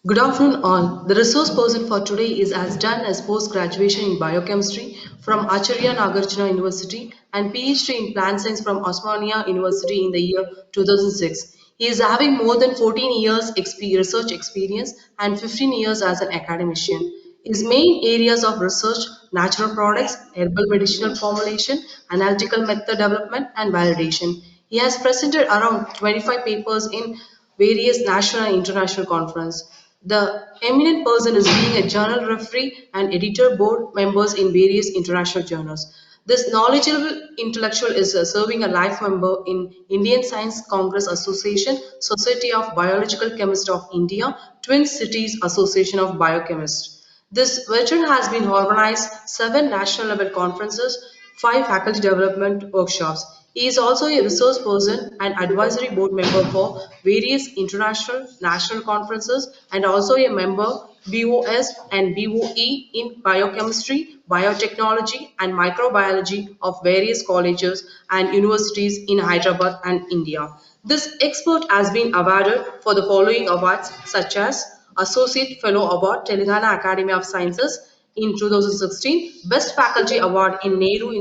Good afternoon, all. The resource person for today is has done as post-graduation in biochemistry from Acharya Nagarjuna University and PhD in plant science from Osmania University in the year 2006. He is having more than 14 years research experience and 15 years as an academician. His main areas of research: natural products, herbal medicinal formulation, analytical method development, and validation. He has presented around 25 papers in various national and international conferences. The eminent person is being a journal referee and editor board members in various international journals. This knowledgeable intellectual is serving a life member in Indian Science Congress Association, Society of Biological Chemists of India, Twin Cities Association of Biochemists. This veteran has been organized 7 national level conferences, 5 faculty development workshops. He is also a resource person and advisory board member for various international national conferences and also a member BOS and BOE in biochemistry, biotechnology and microbiology of various colleges and universities in Hyderabad and India. This expert has been awarded for the following awards such as Associate Fellow Award, Telangana Academy of Sciences in 2016, Best Faculty Award in Nehru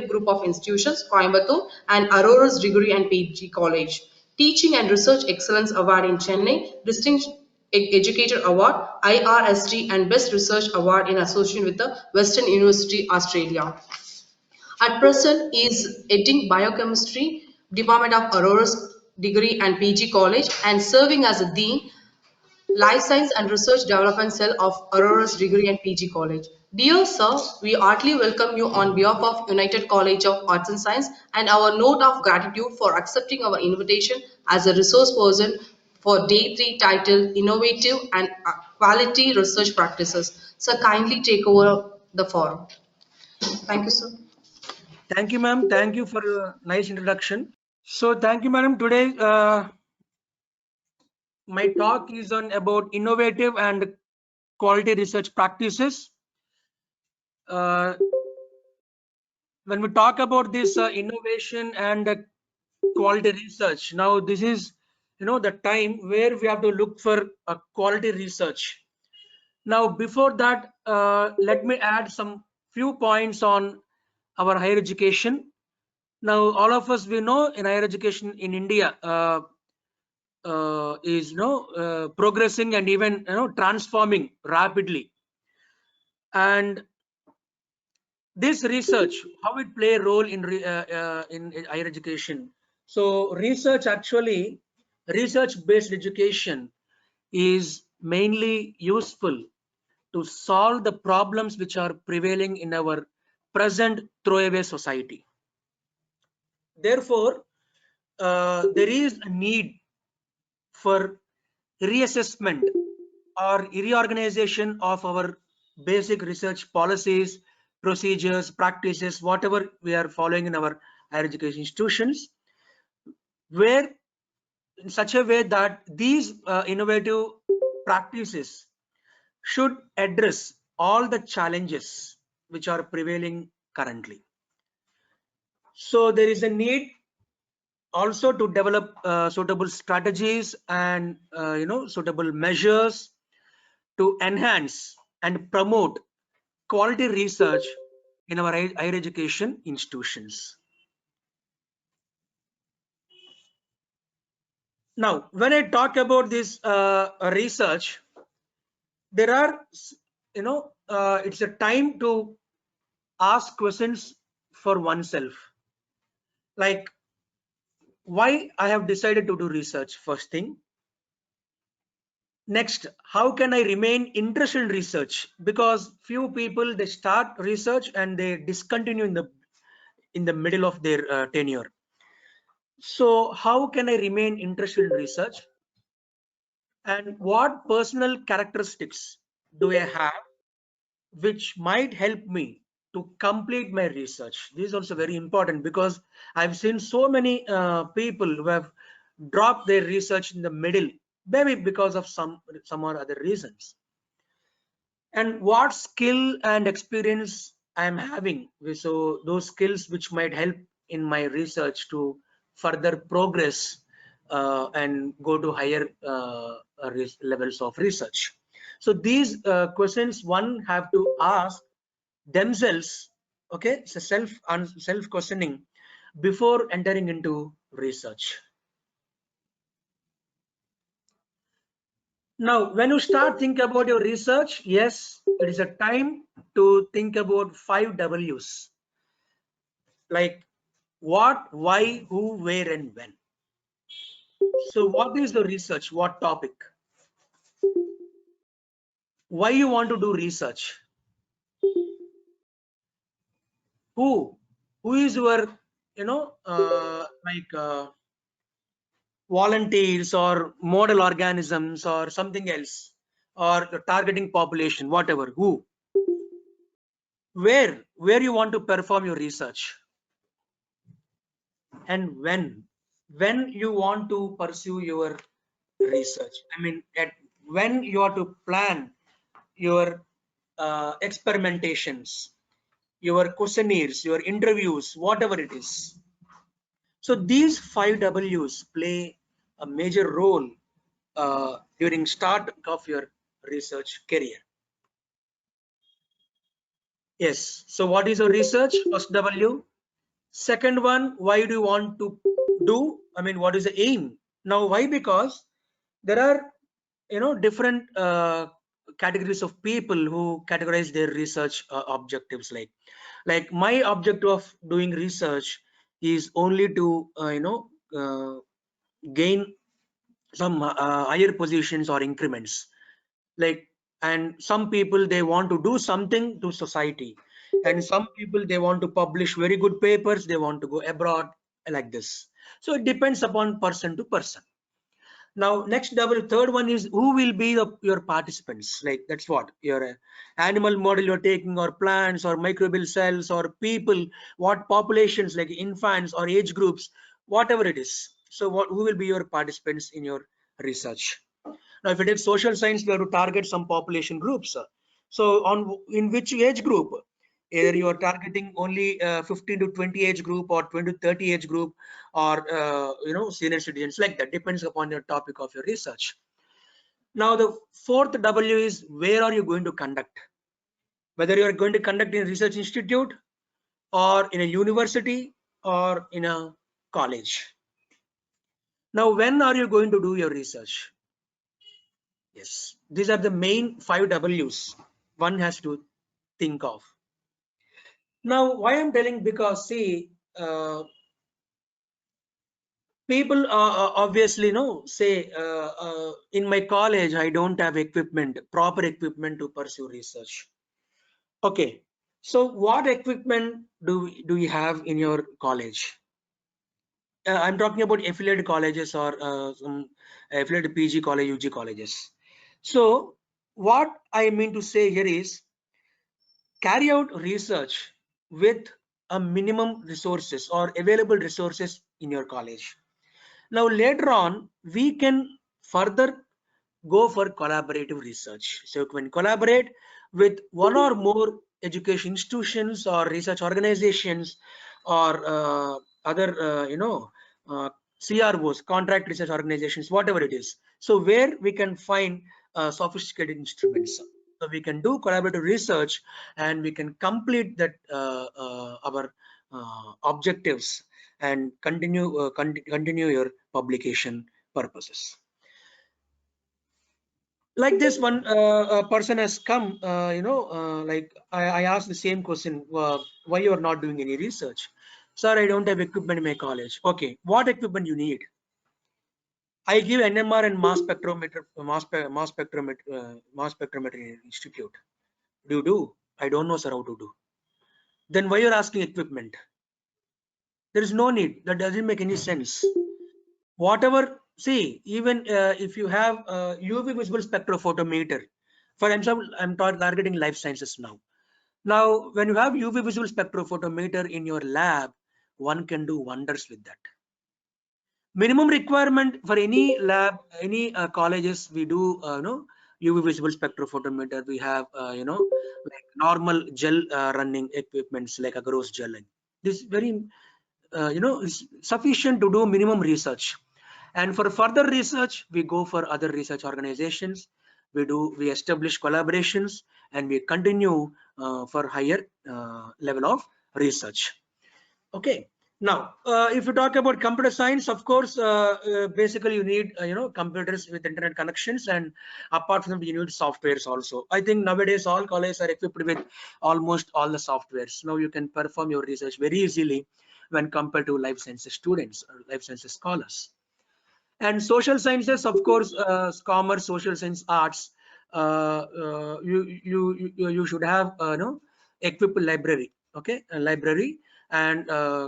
Group of Institutions, Coimbatore, and Aurora's Degree and PG College. Teaching and Research Excellence Award in Chennai, Distinguished Educator Award, IRST, and Best Research Award in association with the Western University, Australia. At present, he is heading Biochemistry Department of Aurora's Degree and PG College and serving as a Dean Life Science and Research Development Cell of Aurora's Degree and PG College. Dear Sir, we heartily welcome you on behalf of United College of Arts and Science and our note of gratitude for accepting our invitation as a resource person for Day 3 titled Innovative and Quality Research Practices. Sir, kindly take over the forum. Thank you, sir. Thank you, ma'am. Thank you for a nice introduction. So, thank you, madam. Today, my talk is on about innovative and quality research practices. When we talk about this innovation and quality research, now this is, the time where we have to look for a quality research. Now, before that, let me add some few points on our higher education. Now, all of us, we know in higher education in India is progressing and even transforming rapidly. And this research, how it play a role in higher education. So research-based education is mainly useful to solve the problems which are prevailing in our present throwaway society. Therefore, there is a need for reassessment or reorganization of our basic research policies, procedures, practices, whatever we are following in our higher education institutions, where in such a way that these innovative practices should address all the challenges which are prevailing currently. So there is a need also to develop suitable strategies and suitable measures to enhance and promote quality research in our higher education institutions. Now, when I talk about this research, there are, it's a time to ask questions for oneself, like why I have decided to do research, first thing. Next, how can I remain interested in research? Because few people, they start research and they discontinue in the middle of their tenure. So how can I remain interested in research? And what personal characteristics do I have which might help me to complete my research? This is also very important because I've seen so many people who have dropped their research in the middle, maybe because of some or other reasons. And what skill and experience I am having, so those skills which might help in my research to further progress and go to higher levels of research. So these questions one have to ask themselves. Okay, so self questioning before entering into research. Now, when you start think about your research, yes, it is a time to think about 5 W's, like what, why, who, where, and when. So what is the research? What topic? Why you want to do research? Who? Who is your, volunteers or model organisms or something else, or the targeting population, whatever. Who? Where you want to perform your research? And when you want to pursue your research, I mean, at when you are to plan your experimentations, your questionnaires, your interviews, whatever it is. So these 5 W's play a major role during start of your research career. Yes, so what is your research? First W. Second one, why do you want to do? I mean, what is the aim? Now, why? Because there are, different categories of people who categorize their research objectives. Like my objective of doing research is only to, gain some higher positions or increments. Like, and some people they want to do something to society, and some people they want to publish very good papers, they want to go abroad, like this. So it depends upon person to person. Now next third one is who will be your participants. Like, that's what your animal model you're taking, or plants, or microbial cells, or people, what populations, like infants or age groups, whatever it is. So who will be your participants in your research? Now, if you take social science, we have to target some population groups. So, in which age group? Either you are targeting only 15 to 20 age group, or 20 to 30 age group, or senior citizens, like that. Depends upon your topic of your research. Now, the fourth W is where are you going to conduct? Whether you are going to conduct in a research institute, or in a university, or in a college. Now, when are you going to do your research? Yes, these are the main 5 W's one has to think of. Now, why I'm telling, because see, people obviously know, say, in my college, I don't have proper equipment to pursue research. Okay, so what equipment do you have in your college? I'm talking about affiliated colleges, or some affiliated PG college, UG colleges. So what I mean to say here is, carry out research with a minimum resources or available resources in your college. Now later on, we can further go for collaborative research. So you can collaborate with one or more education institutions or research organizations, or other CROs, contract research organizations, whatever it is. So where we can find sophisticated instruments. So we can do collaborative research, and we can complete that our objectives, and continue your publication purposes. Like this one person has come, like I asked the same question, why you are not doing any research? Sir, I don't have equipment in my college. Okay, what equipment you need? I give NMR and mass spectrometry institute. Do you do? I don't know, sir, how to do. Then why you're asking equipment? There is no need. That doesn't make any sense. Whatever, see, even if you have UV visible spectrophotometer, for example, I'm targeting life sciences now. Now, when you have UV visible spectrophotometer in your lab, one can do wonders with that. Minimum requirement for any lab, any colleges, we do, UV visible spectrophotometer. We have, like normal gel running equipments like agarose gel. This very, is sufficient to do minimum research. And for further research, we go for other research organizations. We establish collaborations, and we continue for higher level of research. Okay. Now, if you talk about computer science, of course, basically you need computers with internet connections, and apart from that, you need softwares also. I think nowadays all colleges are equipped with almost all the softwares. Now you can perform your research very easily when compared to life sciences students or life sciences scholars. And social sciences, of course, commerce, social science, arts, you should have equipped library, okay, a library, and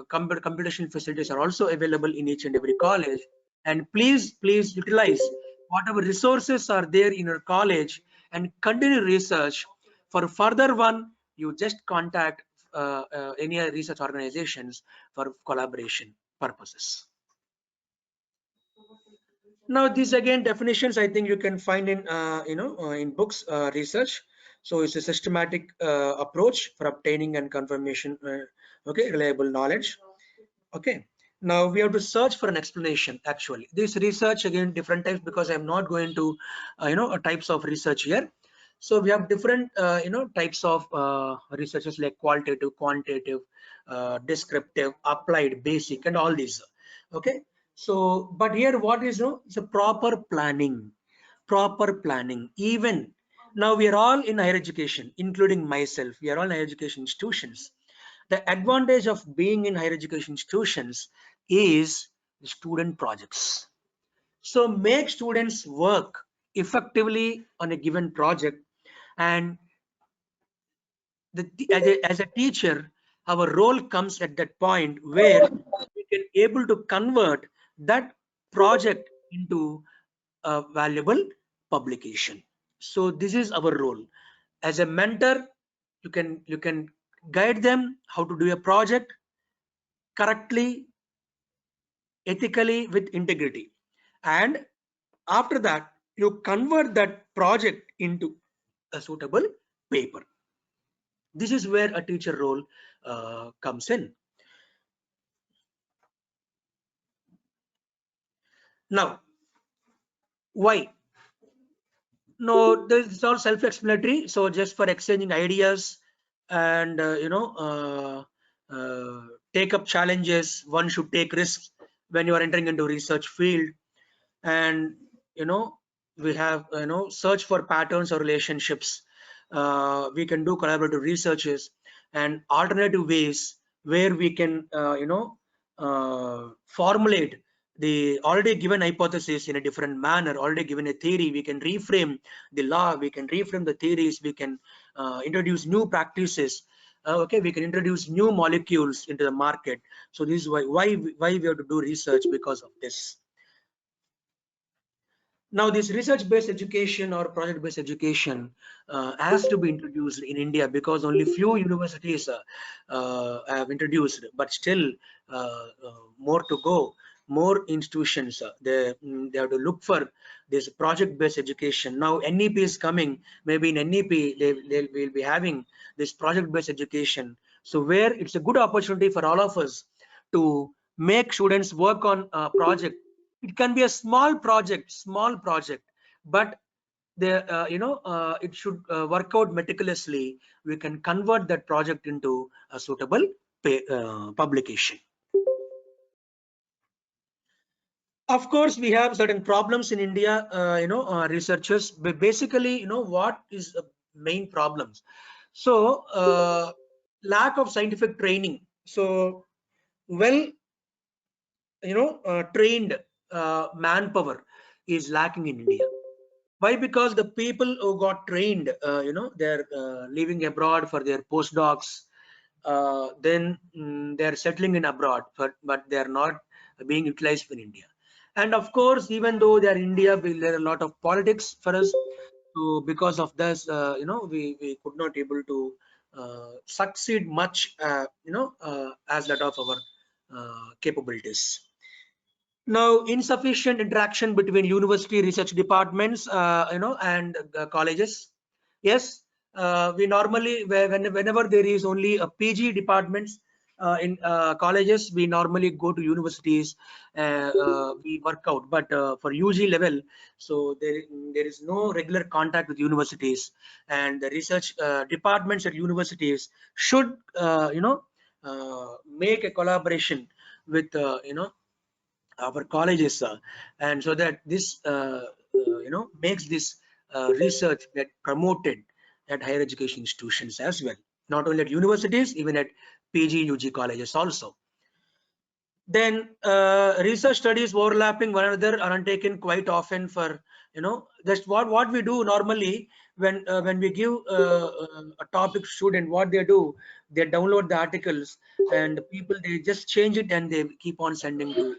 computation facilities are also available in each and every college. And please utilize whatever resources are there in your college and continue research. For further one, you just contact any research organizations for collaboration purposes. Now, these again definitions I think you can find in in books, research. So it's a systematic approach for obtaining and confirmation, okay, reliable knowledge. Okay. Now we have to search for an explanation. Actually, this research again different types, because I'm not going to types of research here. So we have different types of researches like qualitative, quantitative, descriptive, applied, basic, and all these. Okay. So, but here what is it's a proper planning, proper planning. Even now we are all in higher education, including myself. We are all in higher education institutions. The advantage of being in higher education institutions is the student projects. So make students work effectively on a given project, and as a teacher, our role comes at that point where we can able to convert that project into a valuable publication. So this is our role. As a mentor, you can guide them how to do a project correctly, ethically, with integrity, and after that you convert that project into a suitable paper. This is where a teacher role comes in. Now, why? No, this is all self-explanatory. So just for exchanging ideas and take up challenges, one should take risks when you are entering into research field. And we have search for patterns or relationships. We can do collaborative researches and alternative ways where we can formulate the already given hypothesis in a different manner. Already given a theory, we can reframe the law, we can reframe the theories, we can introduce new practices. Okay, we can introduce new molecules into the market. So this is why we have to do research, because of this. Now, this research-based education or project-based education has to be introduced in India, because only few universities have introduced, but still more to go. More institutions they have to look for this project-based education. Now NEP is coming. Maybe in NEP they will be having this project-based education. So where it's a good opportunity for all of us to make students work on a project. It can be a small project, but it should work out meticulously. We can convert that project into a suitable publication. Of course, we have certain problems in India. Researchers, but basically, what is the main problems? So lack of scientific training. So well trained manpower is lacking in India. Why? Because the people who got trained, they're living abroad for their postdocs. Then they're settling in abroad, but they're not being utilized in India. And of course, even though they're India, there are a lot of politics for us. So because of this, we could not able to succeed much, as that of our capabilities. Now, insufficient interaction between university research departments, and colleges. Yes, we normally, whenever there is only a PG departments, in colleges, we normally go to universities, we work out. But for UG level, so there is no regular contact with universities, and the research departments at universities should make a collaboration with our colleges, and so that this makes this research get promoted at higher education institutions as well, not only at universities, even at PG UG colleges also. Then research studies overlapping one another are undertaken quite often for, that's what we do normally. When we give a topic student, what they do, they download the articles, and people, they just change it and they keep on sending to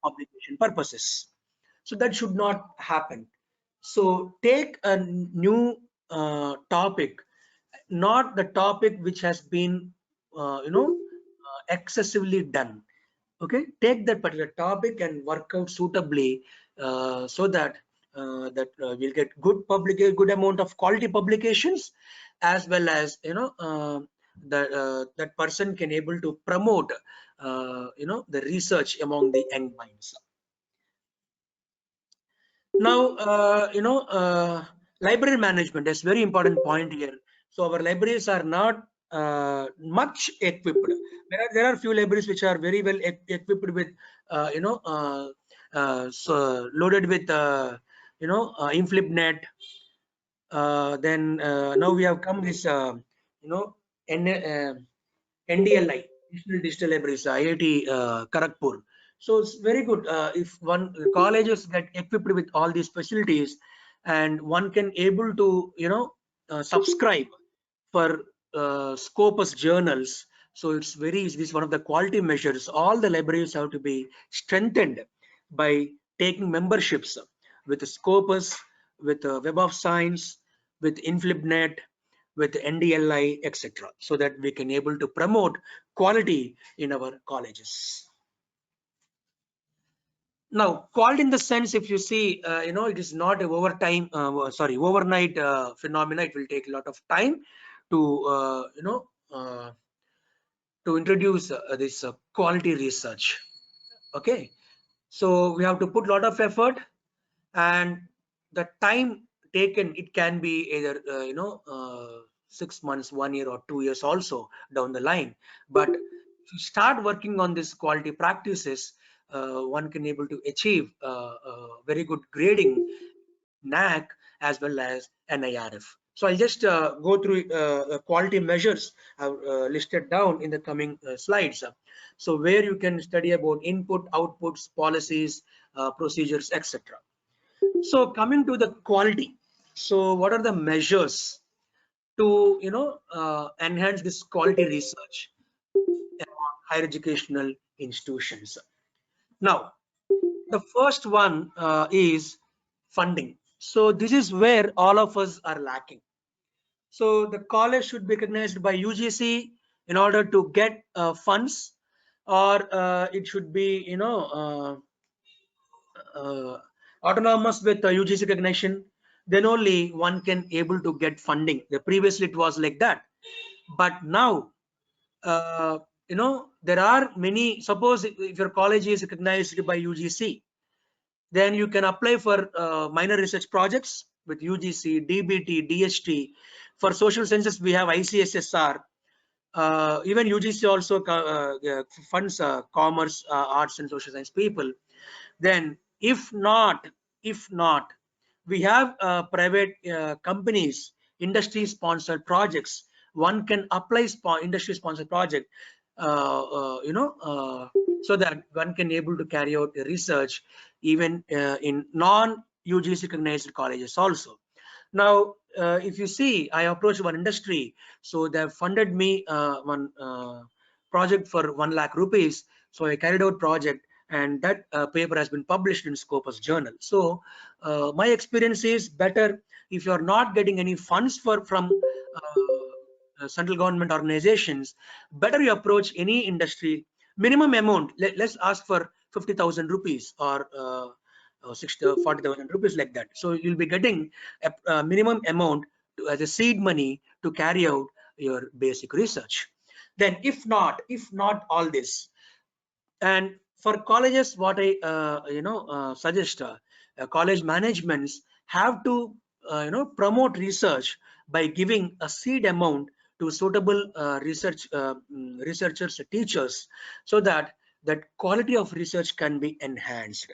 publication purposes. So that should not happen. So take a new topic, not the topic which has been excessively done. Okay, take that particular topic and work out suitably, so that we'll get good amount of quality publications, as well as that person can able to promote the research among the young minds. Now, library management is very important point here. So our libraries are not much equipped. There are few libraries which are very well equipped with, so loaded with, InflipNet. Then now we have come this, NDLI, National Digital Libraries, IIT Kharagpur. So it's very good if one colleges get equipped with all these facilities, and one can able to subscribe for Scopus journals. So it's very easy. This is one of the quality measures. All the libraries have to be strengthened by taking memberships with Scopus, with Web of Science, with InflipNet, with NDLI, etc., so that we can able to promote quality in our colleges. Now, quality in the sense, if you see, it is not a overnight phenomena. It will take a lot of time to, to introduce this quality research. Okay, so we have to put a lot of effort, and the time taken, it can be either 6 months, 1 year, or 2 years also down the line. But if you start working on this quality practices, one can able to achieve very good grading, NAC, as well as NIRF. So I'll just go through quality measures listed down in the coming slides. So where you can study about input, outputs, policies, procedures, etc. So coming to the quality, so what are the measures to enhance this quality research among higher educational institutions? Now, the first one is funding. So this is where all of us are lacking. So the college should be recognized by UGC in order to get funds, or it should be autonomous with UGC recognition. Then only one can able to get funding. Previously it was like that, but now there are many. Suppose if your college is recognized by UGC, then you can apply for minor research projects with UGC, DBT, DHT. For social sciences, we have ICSSR. Even UGC also funds commerce, arts, and social science people. Then, if not, we have private companies, industry-sponsored projects. One can apply industry-sponsored project, so that one can able to carry out the research even in non-UGC recognized colleges also. Now, if you see, I approached one industry, so they have funded me one project for 1 lakh rupees. So I carried out project, and that paper has been published in Scopus journal. So my experience is better if you are not getting any funds from central government organizations. Better you approach any industry. Minimum amount, let's ask for 50,000 rupees, or 40,000 rupees, like that. So you'll be getting a minimum amount as a seed money to carry out your basic research. Then if not all this, and for colleges, what I suggest, college managements have to promote research by giving a seed amount to suitable researchers, teachers, so that that quality of research can be enhanced.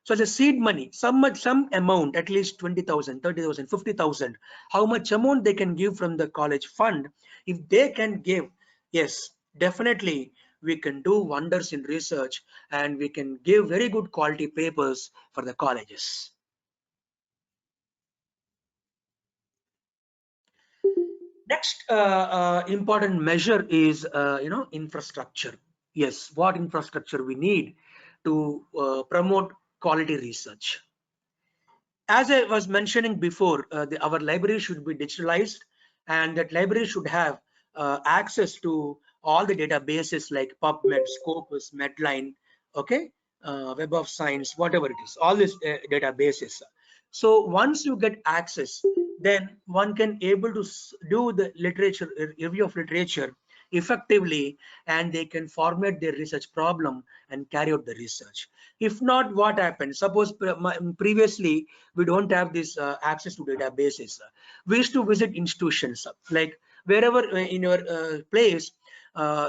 So the seed money, some amount, at least 20,000, 30,000, 50,000, how much amount they can give from the college fund. If they can give, yes, definitely we can do wonders in research, and we can give very good quality papers for the colleges. Next important measure is infrastructure. Yes, what infrastructure we need to promote quality research. As I was mentioning before, our library should be digitalized, and that library should have access to all the databases like PubMed, Scopus, Medline, okay, Web of Science, whatever it is, all these databases. So once you get access, then one can able to do the literature review of literature effectively, and they can formulate their research problem and carry out the research. If not, what happens? Suppose previously we don't have this access to databases. We used to visit institutions, like wherever in your place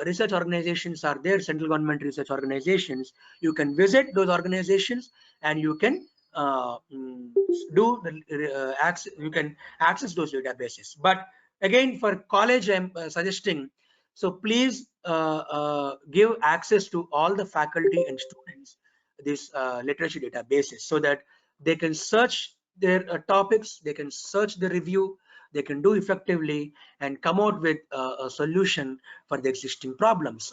research organizations are there, central government research organizations. You can visit those organizations, and you can do the access, you can access those databases. But again, for college, I'm suggesting, so please give access to all the faculty and students these literature databases, so that they can search their topics, they can search the review, they can do effectively and come out with a solution for the existing problems.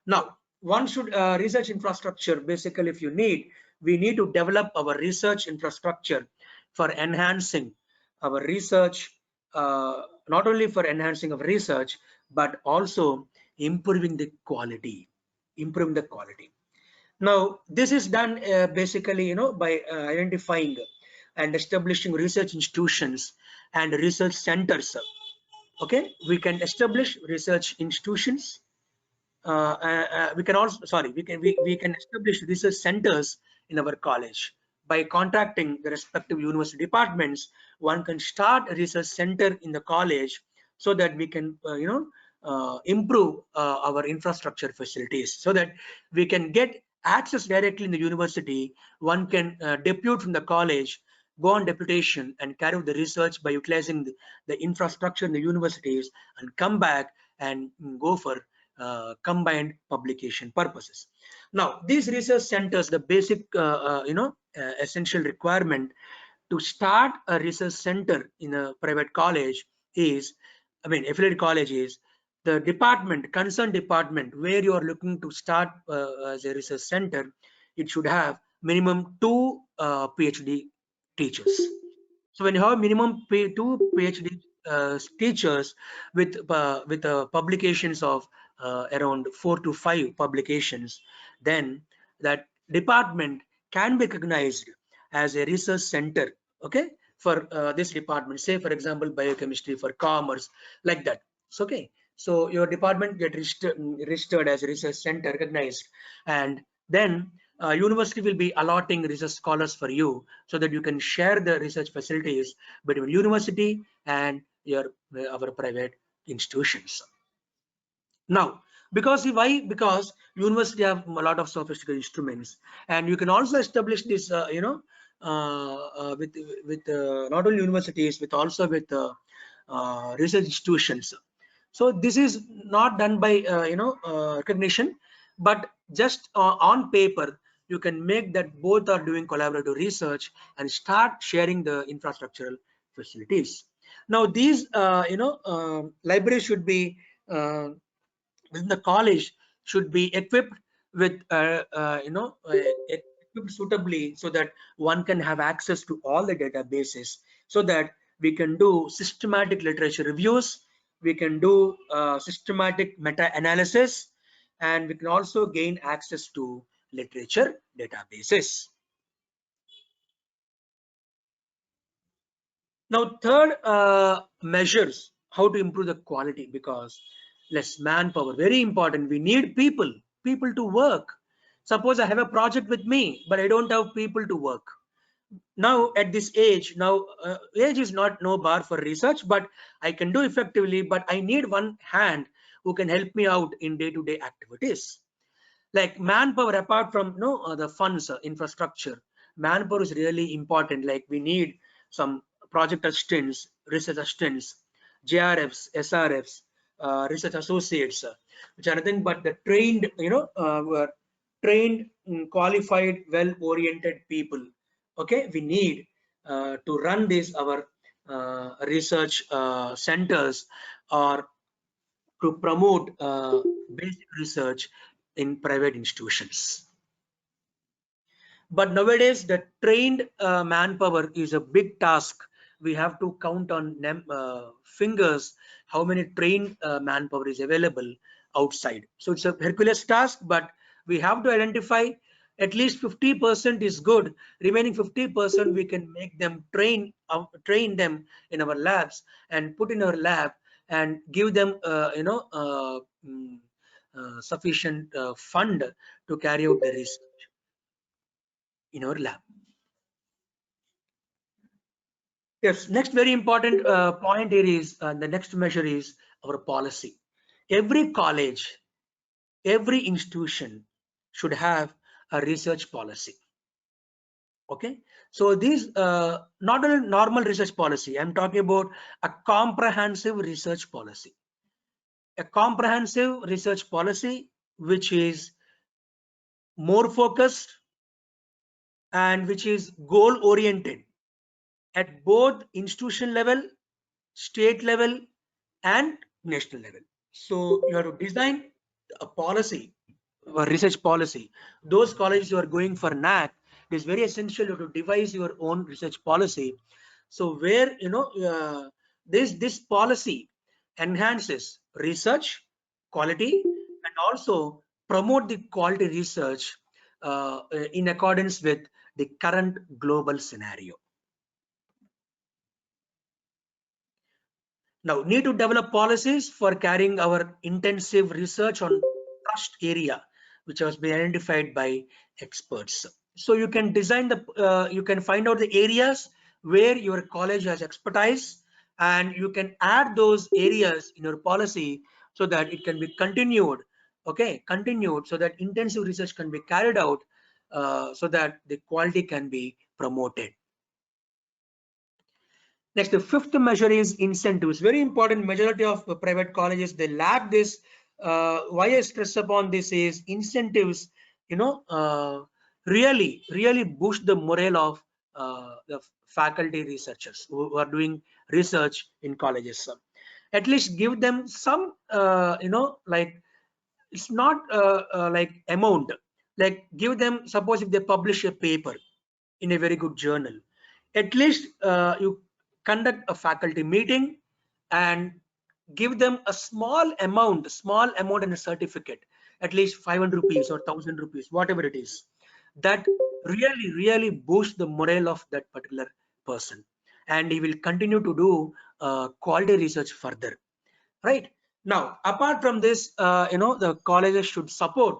Now, one should research infrastructure. Basically, if you need, we need to develop our research infrastructure for enhancing our research, not only for enhancing our research, but also improving the quality, improving the quality. Now, this is done basically, by identifying and establishing research institutions and research centers. Okay, we can establish research institutions. We can also, sorry, we can establish research centers in our college by contacting the respective university departments. One can start a research center in the college, so that we can, improve our infrastructure facilities, so that we can get access directly in the university. One can depute from the college, go on deputation, and carry out the research by utilizing the infrastructure in the universities, and come back and go for combined publication purposes. Now, these research centers, the basic, essential requirement to start a research center in a private college is, I mean, affiliate college is the department, concerned department where you are looking to start as a research center. It should have minimum 2 PhD teachers. So when you have minimum two PhD teachers with publications of around 4 to 5 publications, then that department can be recognized as a research center. Okay, for this department, say for example biochemistry, for commerce, like that. So okay, so your department get registered as a research center, recognized, and then university will be allotting research scholars for you, so that you can share the research facilities between university and your our private institutions. Now, because why? Because university have a lot of sophisticated instruments, and you can also establish this, with not only universities, with also with research institutions. So this is not done by recognition, but just on paper you can make that both are doing collaborative research and start sharing the infrastructural facilities. Now these libraries should be within the college, should be equipped with equipped suitably, so that one can have access to all the databases, so that we can do systematic literature reviews, we can do systematic meta-analysis, and we can also gain access to literature databases. Now, third measures how to improve the quality, because less manpower. Very important. We need people to work. Suppose I have a project with me, but I don't have people to work. Now at this age, now age is not no bar for research, but I can do effectively, but I need one hand who can help me out in day-to-day activities. Like manpower, apart from the funds, infrastructure, manpower is really important. Like we need some project assistants, research assistants, JRFs, SRFs, research associates, which are nothing but the trained, trained, qualified, well-oriented people. Okay, we need to run these our research centers, or to promote basic research in private institutions. But nowadays, the trained manpower is a big task. We have to count on fingers how many trained manpower is available outside. So it's a Herculean task, but we have to identify at least 50% is good. Remaining 50% we can make them train them in our labs and put in our lab and give them sufficient fund to carry out the research in our lab. Yes, next very important point here is the next measure is our policy. Every college, every institution should have a research policy. Okay, so these not a normal research policy. I'm talking about a comprehensive research policy. A comprehensive research policy which is more focused and which is goal oriented at both institution level, state level, and national level. So you have to design a policy, a research policy. Those colleges who are going for NAC, it is very essential you have to devise your own research policy. So where this policy enhances research quality and also promote the quality research in accordance with the current global scenario. Now, need to develop policies for carrying our intensive research on trust area, which has been identified by experts. So you can design you can find out the areas where your college has expertise, and you can add those areas in your policy so that it can be continued. Okay, continued so that intensive research can be carried out, so that the quality can be promoted. Next, the fifth measure is incentives. Very important. Majority of private colleges, they lack this. Why I stress upon this is incentives. Really boost the morale of the faculty researchers who are doing research in colleges. At least give them some, like it's not like amount. Like give them, suppose if they publish a paper in a very good journal, at least you conduct a faculty meeting and give them a small amount and a certificate, at least 500 rupees or 1000 rupees, whatever it is, that really boosts the morale of that particular person, and he will continue to do quality research further. Right now, apart from this, the colleges should support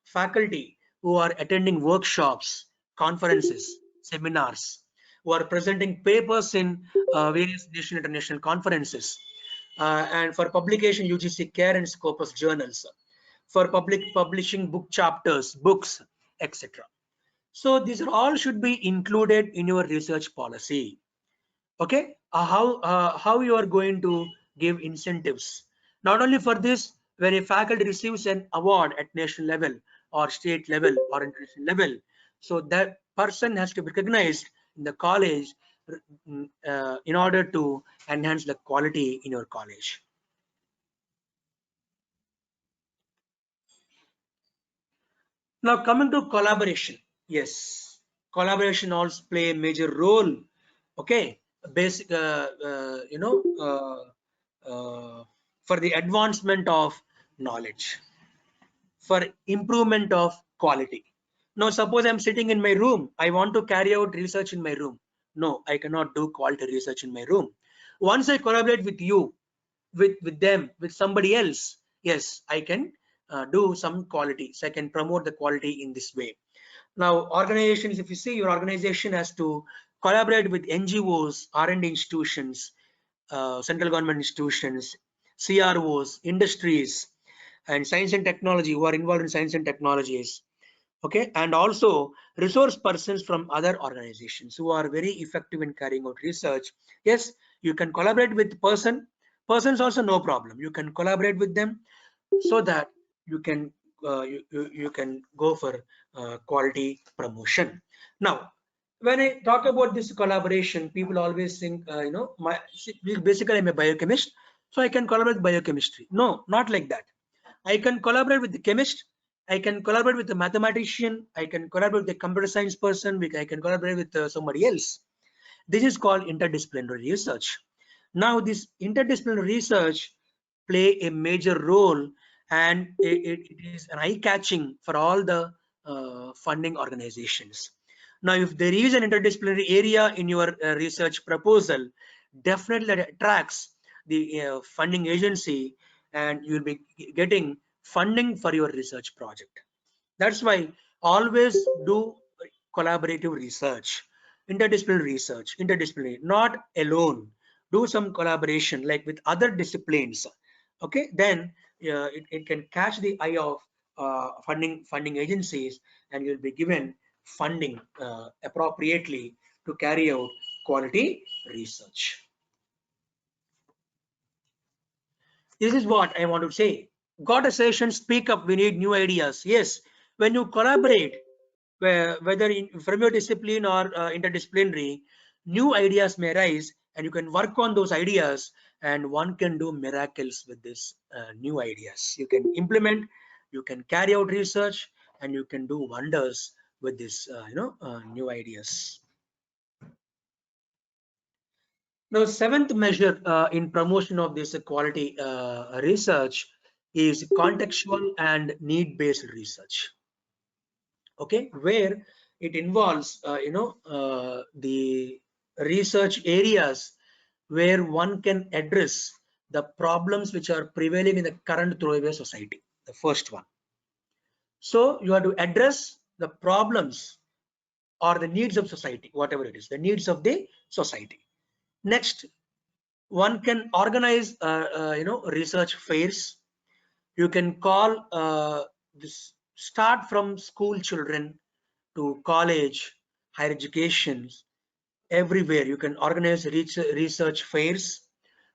faculty who are attending workshops, conferences, seminars, who are presenting papers in various national and international conferences, and for publication UGC care and Scopus journals, for publishing book chapters, books, etc. So these are all should be included in your research policy. Okay, how you are going to give incentives, not only for this, when a faculty receives an award at national level or state level or international level, so that person has to be recognized in the college in order to enhance the quality in your college. Now coming to collaboration, yes, collaboration also play a major role. Okay, basic for the advancement of knowledge, for improvement of quality. Now suppose I'm sitting in my room, I want to carry out research in my room. No, I cannot do quality research in my room. Once I collaborate with you, with them, with somebody else, yes, I can do some quality. So I can promote the quality in this way. Now, organizations, if you see, your organization has to collaborate with NGOs, R&D institutions, central government institutions, CROs, industries, and science and technology who are involved in science and technologies. Okay, and also resource persons from other organizations who are very effective in carrying out research. Yes, you can collaborate with persons also, no problem. You can collaborate with them so that you can you can go for quality promotion. Now, when I talk about this collaboration, people always think basically I'm a biochemist, so I can collaborate with biochemistry. No, not like that. I can collaborate with the chemist, I can collaborate with the mathematician, I can collaborate with the computer science person, I can collaborate with somebody else. This is called interdisciplinary research. Now, this interdisciplinary research play a major role, and it is an eye-catching for all the funding organizations. Now, if there is an interdisciplinary area in your research proposal, definitely that attracts the funding agency, and you will be getting funding for your research project. That's why always do collaborative research, interdisciplinary, not alone. Do some collaboration like with other disciplines. Okay, then it can catch the eye of funding agencies, and you'll be given funding appropriately to carry out quality research. This is what I want to say. Got a session, speak up, we need new ideas. Yes, when you collaborate, whether from your discipline or interdisciplinary, new ideas may rise, and you can work on those ideas, and one can do miracles with this new ideas. You can implement, you can carry out research, and you can do wonders with this new ideas. Now, seventh measure in promotion of this quality research is contextual and need-based research. Okay, where it involves, the research areas where one can address the problems which are prevailing in the current throwaway society. The first one. So you have to address the problems or the needs of society, whatever it is, the needs of the society. Next, one can organize research fairs. You can call this, start from school children to college, higher education, everywhere you can organize research fairs.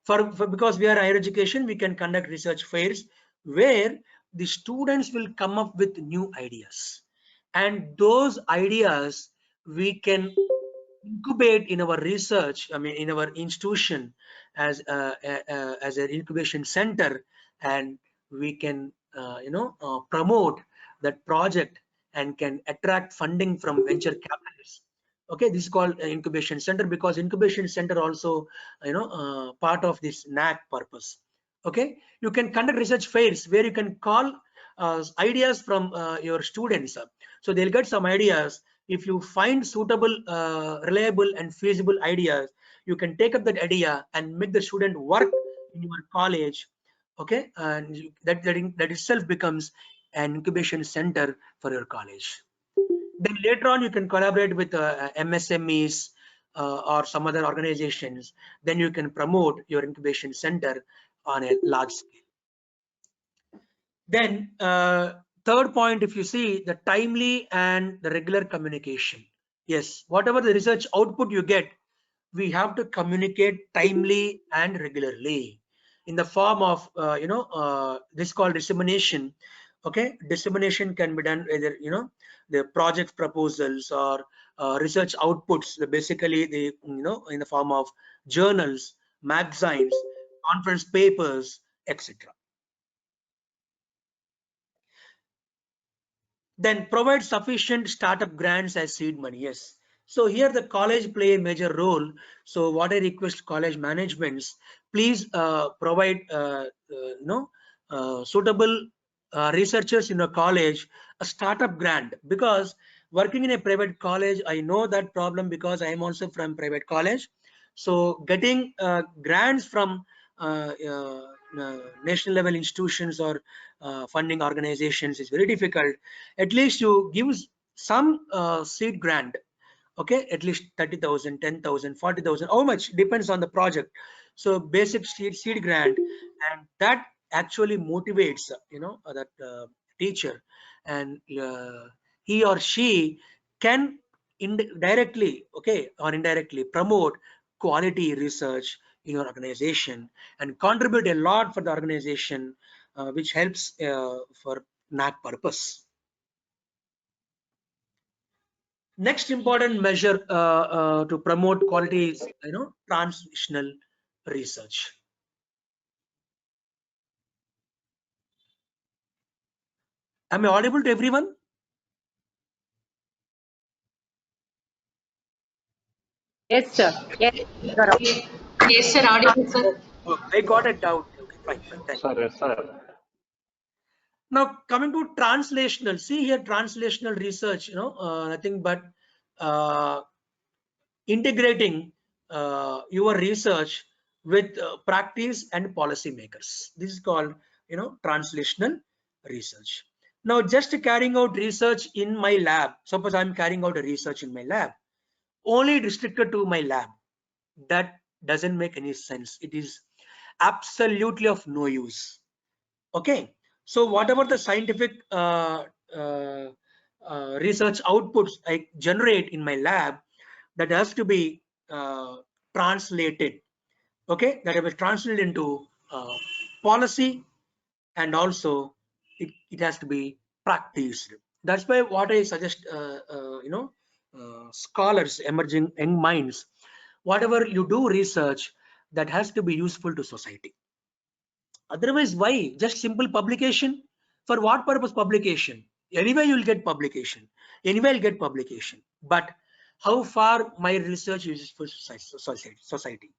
Because we are higher education, we can conduct research fairs where the students will come up with new ideas, and those ideas we can incubate in our research, I mean in our institution, as an incubation center, and we can promote that project and can attract funding from venture capitalists. Okay, this is called incubation center, because incubation center also part of this NAC purpose. Okay, you can conduct research fairs where you can call ideas from your students, so they'll get some ideas. If you find suitable, reliable and feasible ideas, you can take up that idea and make the student work in your college. Okay, and that itself becomes an incubation center for your college. Then later on you can collaborate with MSMEs or some other organizations. Then you can promote your incubation center on a large scale. Then third point, if you see, the timely and the regular communication. Yes, whatever the research output you get, we have to communicate timely and regularly in the form of this called dissemination. Okay, dissemination can be done either the project proposals or research outputs, basically the in the form of journals, magazines, conference papers, etc. Then provide sufficient startup grants as seed money. Yes, so here the college play a major role. So what I request college managements, please provide suitable researchers in a college a startup grant, because working in a private college, I know that problem because I am also from private college. So getting grants from national level institutions or funding organizations is very difficult. At least you give some seed grant, okay, at least 30,000, 10,000, 40,000, how much depends on the project. So basic seed grant, and that actually motivates that teacher, and he or she can directly, okay, or indirectly promote quality research in your organization and contribute a lot for the organization, which helps for NAC purpose. Next important measure to promote quality is translational research. Am I audible to everyone? Yes, sir. Yes, sir. Yes, sir, audible, sir. Oh, I got it out. Okay, fine, fine, thank you. Sir, sir. Now coming to translational, see here translational research, nothing but uh, integrating your research with practice and policy makers. This is called translational research. Now just carrying out research in my lab, suppose I'm carrying out a research in my lab, only restricted to my lab, that doesn't make any sense. It is absolutely of no use. Okay, so whatever the scientific uh, research outputs I generate in my lab, that has to be translated, okay, that will be translated into policy, and also it has to be practiced. That's why what I suggest, scholars, emerging young minds, whatever you do research, that has to be useful to society. Otherwise, why just simple publication? For what purpose publication? Anyway you'll get publication, anyway I'll get publication, but how far my research is for society,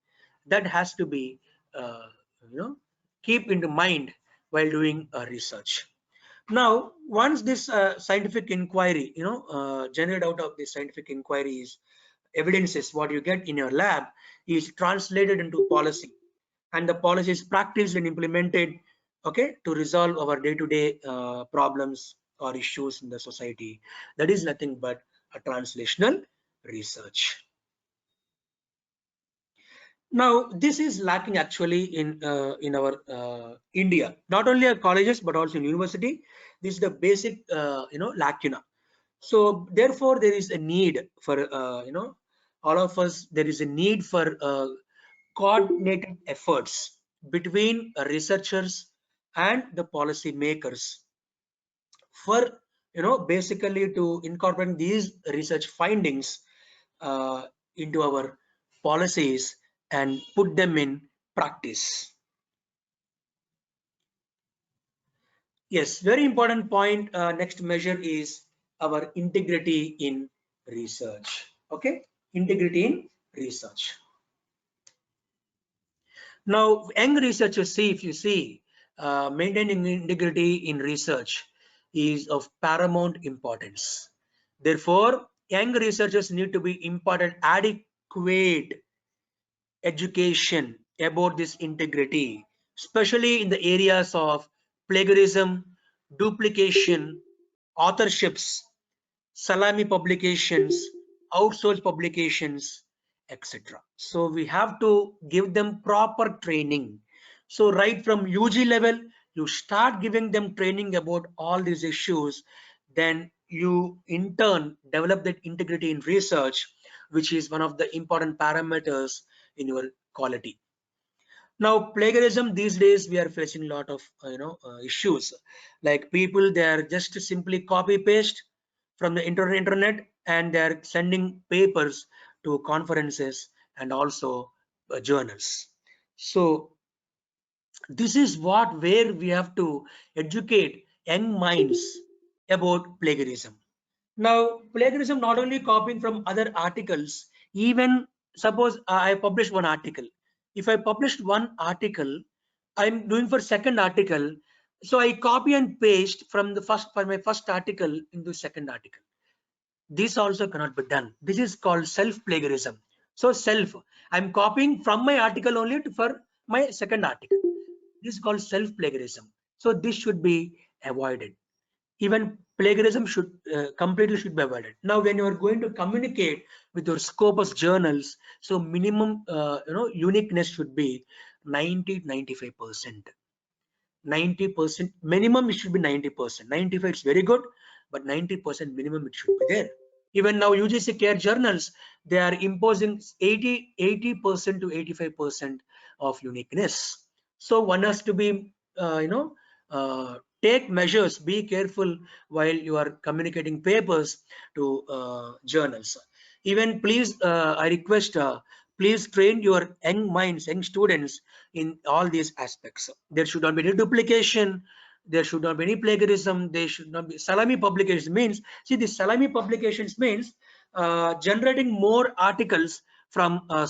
that has to be you know keep into mind while doing research. Now once this scientific inquiry, generate out of this scientific inquiries, evidences what you get in your lab is translated into policy, and the policy is practiced and implemented, okay, to resolve our day-to-day problems or issues in the society. That is nothing but a translational research. Now this is lacking actually in our India, not only at colleges but also in university. This is the basic lacuna. So therefore there is a need for all of us, there is a need for coordinated efforts between researchers and the policy makers for basically to incorporate these research findings into our policies and put them in practice. Yes, very important point. Next measure is our integrity in research. Okay, integrity in research. Now, young researchers see, if you see, maintaining integrity in research is of paramount importance. Therefore, young researchers need to be imparted adequate education about this integrity, especially in the areas of plagiarism, duplication, authorships, salami publications, outsourced publications, etc. So we have to give them proper training. So right from UG level, you start giving them training about all these issues, then you in turn develop that integrity in research, which is one of the important parameters in your quality. Now plagiarism, these days we are facing a lot of issues, like people, they are just simply copy paste from the internet and they are sending papers to conferences and also journals. So this is what where we have to educate young minds about plagiarism. Now plagiarism not only copying from other articles, even suppose I published one article. If I published one article, I'm doing for second article, so I copy and paste from the first, for my first article into second article. This also cannot be done. This is called self plagiarism. So self, I'm copying from my article only for my second article. This is called self-plagiarism. So this should be avoided. Even plagiarism should completely should be avoided. Now, when you are going to communicate with your Scopus journals, so minimum uniqueness should be 90-95%. 90% minimum, it should be 90%. 95 is very good, but 90% minimum it should be there. Even now UGC CARE journals, they are imposing 80% to 85% of uniqueness. So one has to be take measures, be careful while you are communicating papers to journals. Even please, I request, please train your young minds, young students in all these aspects. There should not be any duplication, there should not be any plagiarism, there should not be salami publications. Means, see, the salami publications means generating more articles from a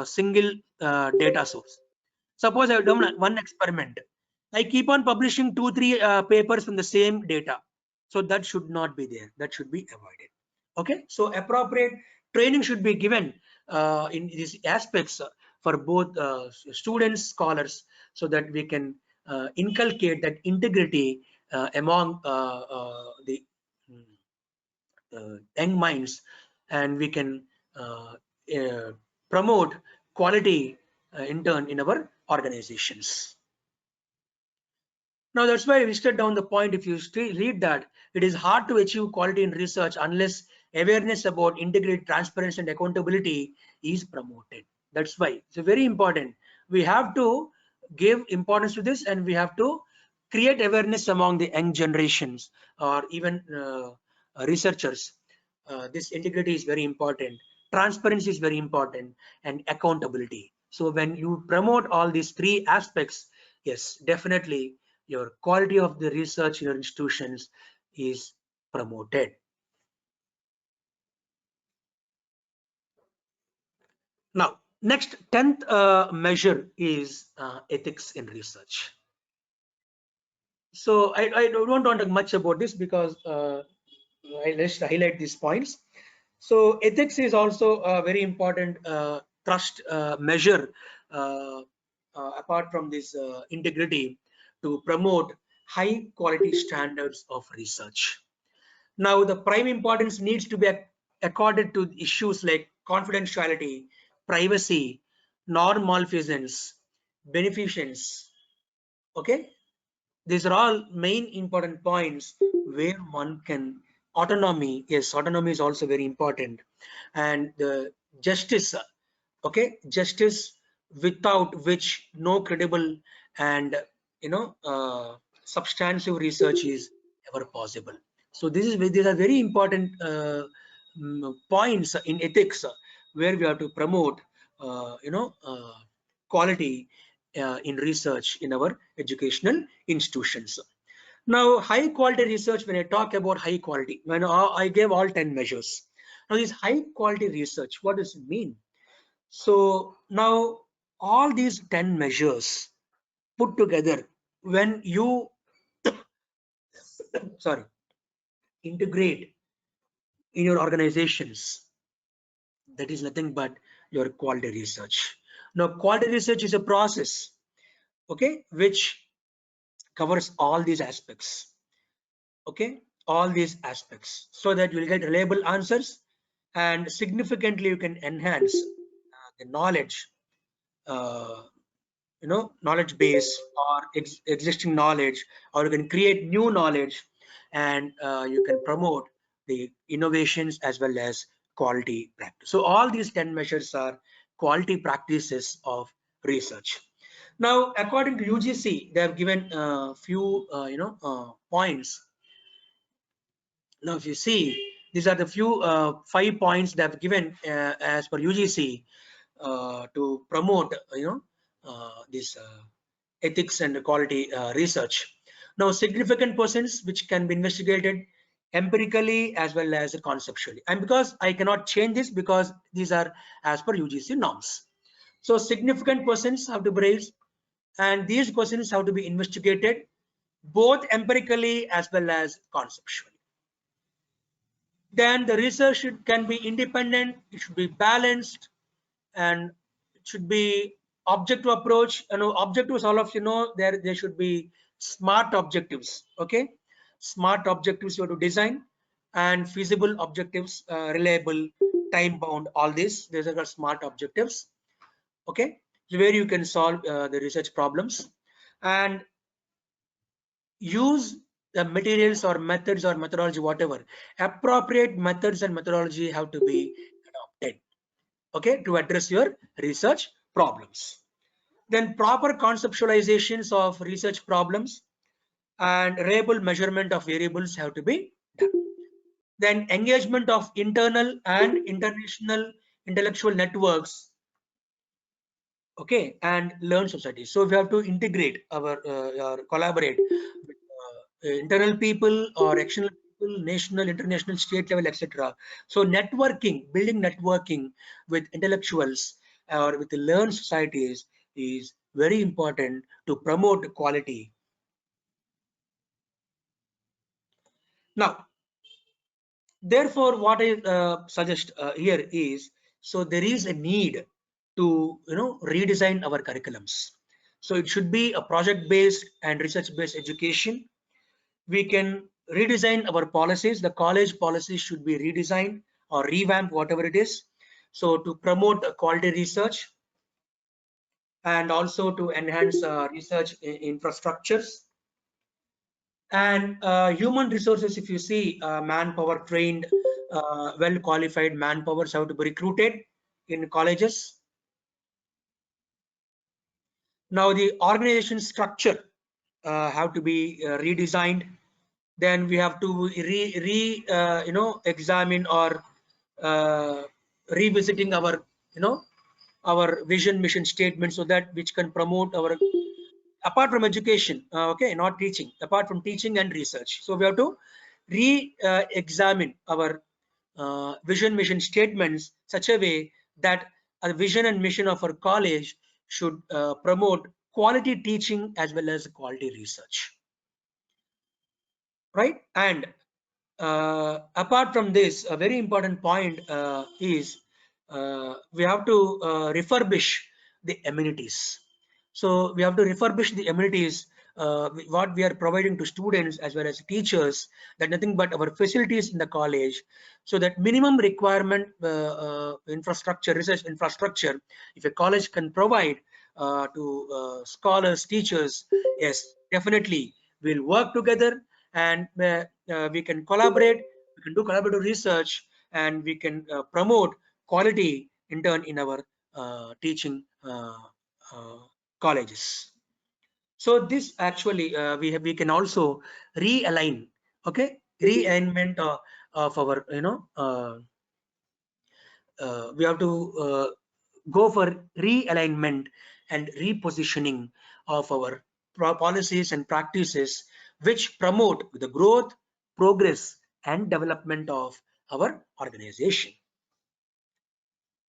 single data source. Suppose I have done one experiment, I keep on publishing 2-3 papers from the same data. So that should not be there, that should be avoided. Okay, so appropriate training should be given in these aspects for both students, scholars, so that we can inculcate that integrity among the young minds, and we can uh, promote quality in turn in our organizations. Now that's why I listed down the point. If you still read that, it is hard to achieve quality in research unless awareness about integrity, transparency, and accountability is promoted. That's why it's very important. We have to give importance to this, and we have to create awareness among the young generations or even researchers. This integrity is very important. Transparency is very important, and accountability. So when you promote all these three aspects, yes, definitely your quality of the research in your institutions is promoted. Now, next 10th measure is ethics in research. So I don't want to much about this because I just highlight these points. So ethics is also a very important trust measure apart from this integrity to promote high quality standards of research. Now, the prime importance needs to be accorded to issues like confidentiality, privacy, non-malfeasance, beneficence. Okay, these are all main important points where one can autonomy. Yes, autonomy is also very important, and the justice. Okay, justice without which no credible and substantive research is ever possible. So these are very important points in ethics where we have to promote quality in research in our educational institutions. Now, high quality research, when I talk about high quality, when I gave all 10 measures. Now, this high quality research, what does it mean? So now all these 10 measures put together, when you sorry, integrate in your organizations, that is nothing but your quality research. Now, quality research is a process, okay, which covers all these aspects, okay, all these aspects, so that you will get reliable answers, and significantly you can enhance the knowledge, uh, knowledge base or existing knowledge, or you can create new knowledge, and you can promote the innovations as well as quality practice. So all these 10 measures are quality practices of research. Now, according to UGC, they have given a few points. Now if you see, these are the few 5 points they have given as per UGC to promote this ethics and quality research. Now, significant persons which can be investigated empirically as well as conceptually, and because I cannot change this because these are as per UGC norms. So significant persons have to be raised, and these persons have to be investigated both empirically as well as conceptually. Then the research can be independent, it should be balanced, and it should be objective approach, objectives, all of you know, there should be smart objectives. Okay, smart objectives you have to design, and feasible objectives, reliable, time bound, all these are the smart objectives. Okay, so where you can solve the research problems, and use the materials or methods or methodology, whatever appropriate methods and methodology have to be adopted, okay, to address your research problems. Then proper conceptualizations of research problems and reliable measurement of variables have to be done. Then engagement of internal and international intellectual networks, okay, and learn society. So we have to integrate our or collaborate with internal people or external people, national, international, state level, etc. So networking, building networking with intellectuals or with the learned societies is very important to promote quality. Now, therefore, what I suggest here is, so there is a need to redesign our curriculums. So it should be a project-based and research-based education. We can redesign our policies. The college policies should be redesigned or revamped, whatever it is. So to promote quality research and also to enhance research infrastructures. And human resources, if you see, manpower trained, well qualified manpowers have to be recruited in colleges. Now the organization structure have to be redesigned. Then we have to examine or revisiting our our vision mission statement, so that which can promote our, apart from education, okay, not teaching, apart from teaching and research. So we have to re-examine our vision mission statements such a way that a vision and mission of our college should promote quality teaching as well as quality research, right? And apart from this, a very important point is we have to refurbish the amenities. So we have to refurbish the amenities what we are providing to students as well as teachers, that nothing but our facilities in the college, so that minimum requirement infrastructure, research infrastructure, if a college can provide to scholars, teachers, yes, definitely we'll work together, and we can collaborate, we can do collaborative research, and we can promote quality in turn in our teaching colleges. So this actually we can also realign, okay, realignment of our we have to go for realignment and repositioning of our policies and practices which promote the growth, progress, and development of our organization.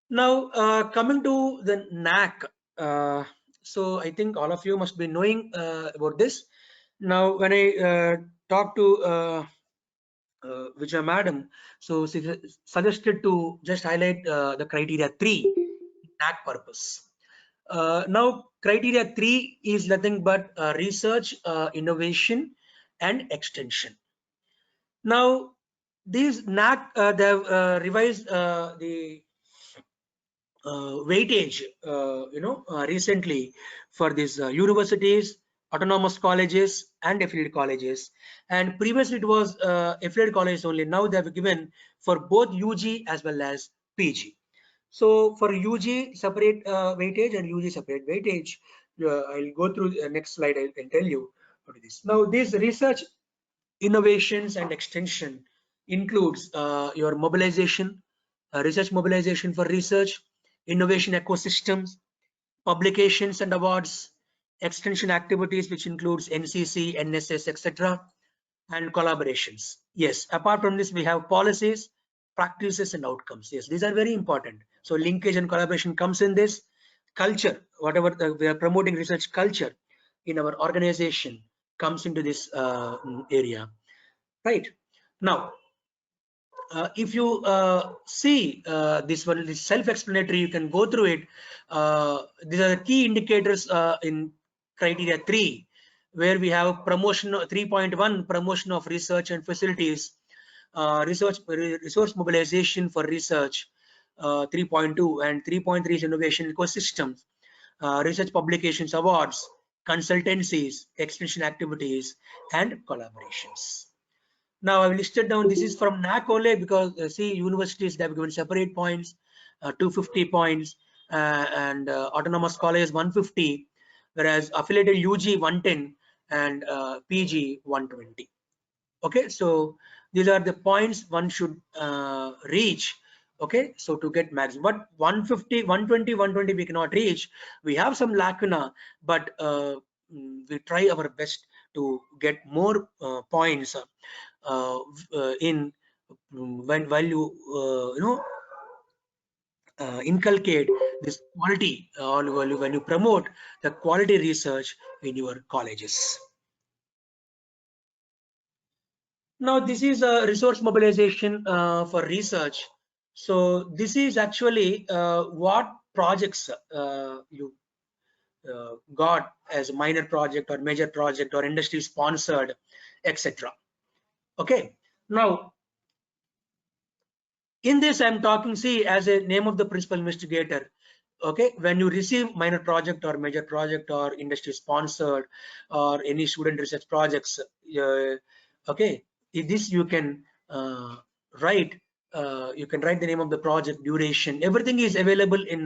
Now, coming to the NAAC, so I think all of you must be knowing about this. Now, when I talk to Vijay Madam, so she suggested to just highlight the criteria 3 NAAC purpose. Now, criteria 3 is nothing but research, innovation, and extension. Now, these NAAC, they have revised the weightage recently for these universities, autonomous colleges, and affiliate colleges. And previously it was affiliate colleges only. Now they have given for both UG as well as PG. So for UG separate weightage and UG separate weightage. I'll go through the next slide. I can tell you what it is. Now this research, innovations, and extension includes your mobilization, research mobilization for research, innovation ecosystems, publications and awards, extension activities which includes NCC, NSS, etc., and collaborations. Yes, apart from this we have policies, practices, and outcomes. Yes, these are very important. So linkage and collaboration comes in this. Culture, whatever we are promoting, research culture in our organization comes into this area, right? Now if you see this one is self-explanatory, you can go through it. These are the key indicators in criteria 3, where we have promotion 3.1 promotion of research and facilities, resource mobilization for research, 3.2, and 3.3 is innovation ecosystems, research publications awards, consultancies, extension activities, and collaborations. Now I've listed down, this is from NAC only, because see, universities, they have given separate points, 250 points, and autonomous college 150, whereas affiliated UG 110 and PG 120. Okay, so these are the points one should reach. Okay, so to get maximum, but 150, 120, 120 we cannot reach. We have some lacuna, but we try our best to get more points in while you inculcate this quality, or when you promote the quality research in your colleges. Now this is a resource mobilization for research. So this is actually what projects you got as a minor project or major project or industry sponsored, etc. Okay, now in this I'm talking, see, as a name of the principal investigator. Okay, when you receive minor project or major project or industry sponsored or any student research projects, okay, in this you can write, you can write the name of the project, duration, everything is available in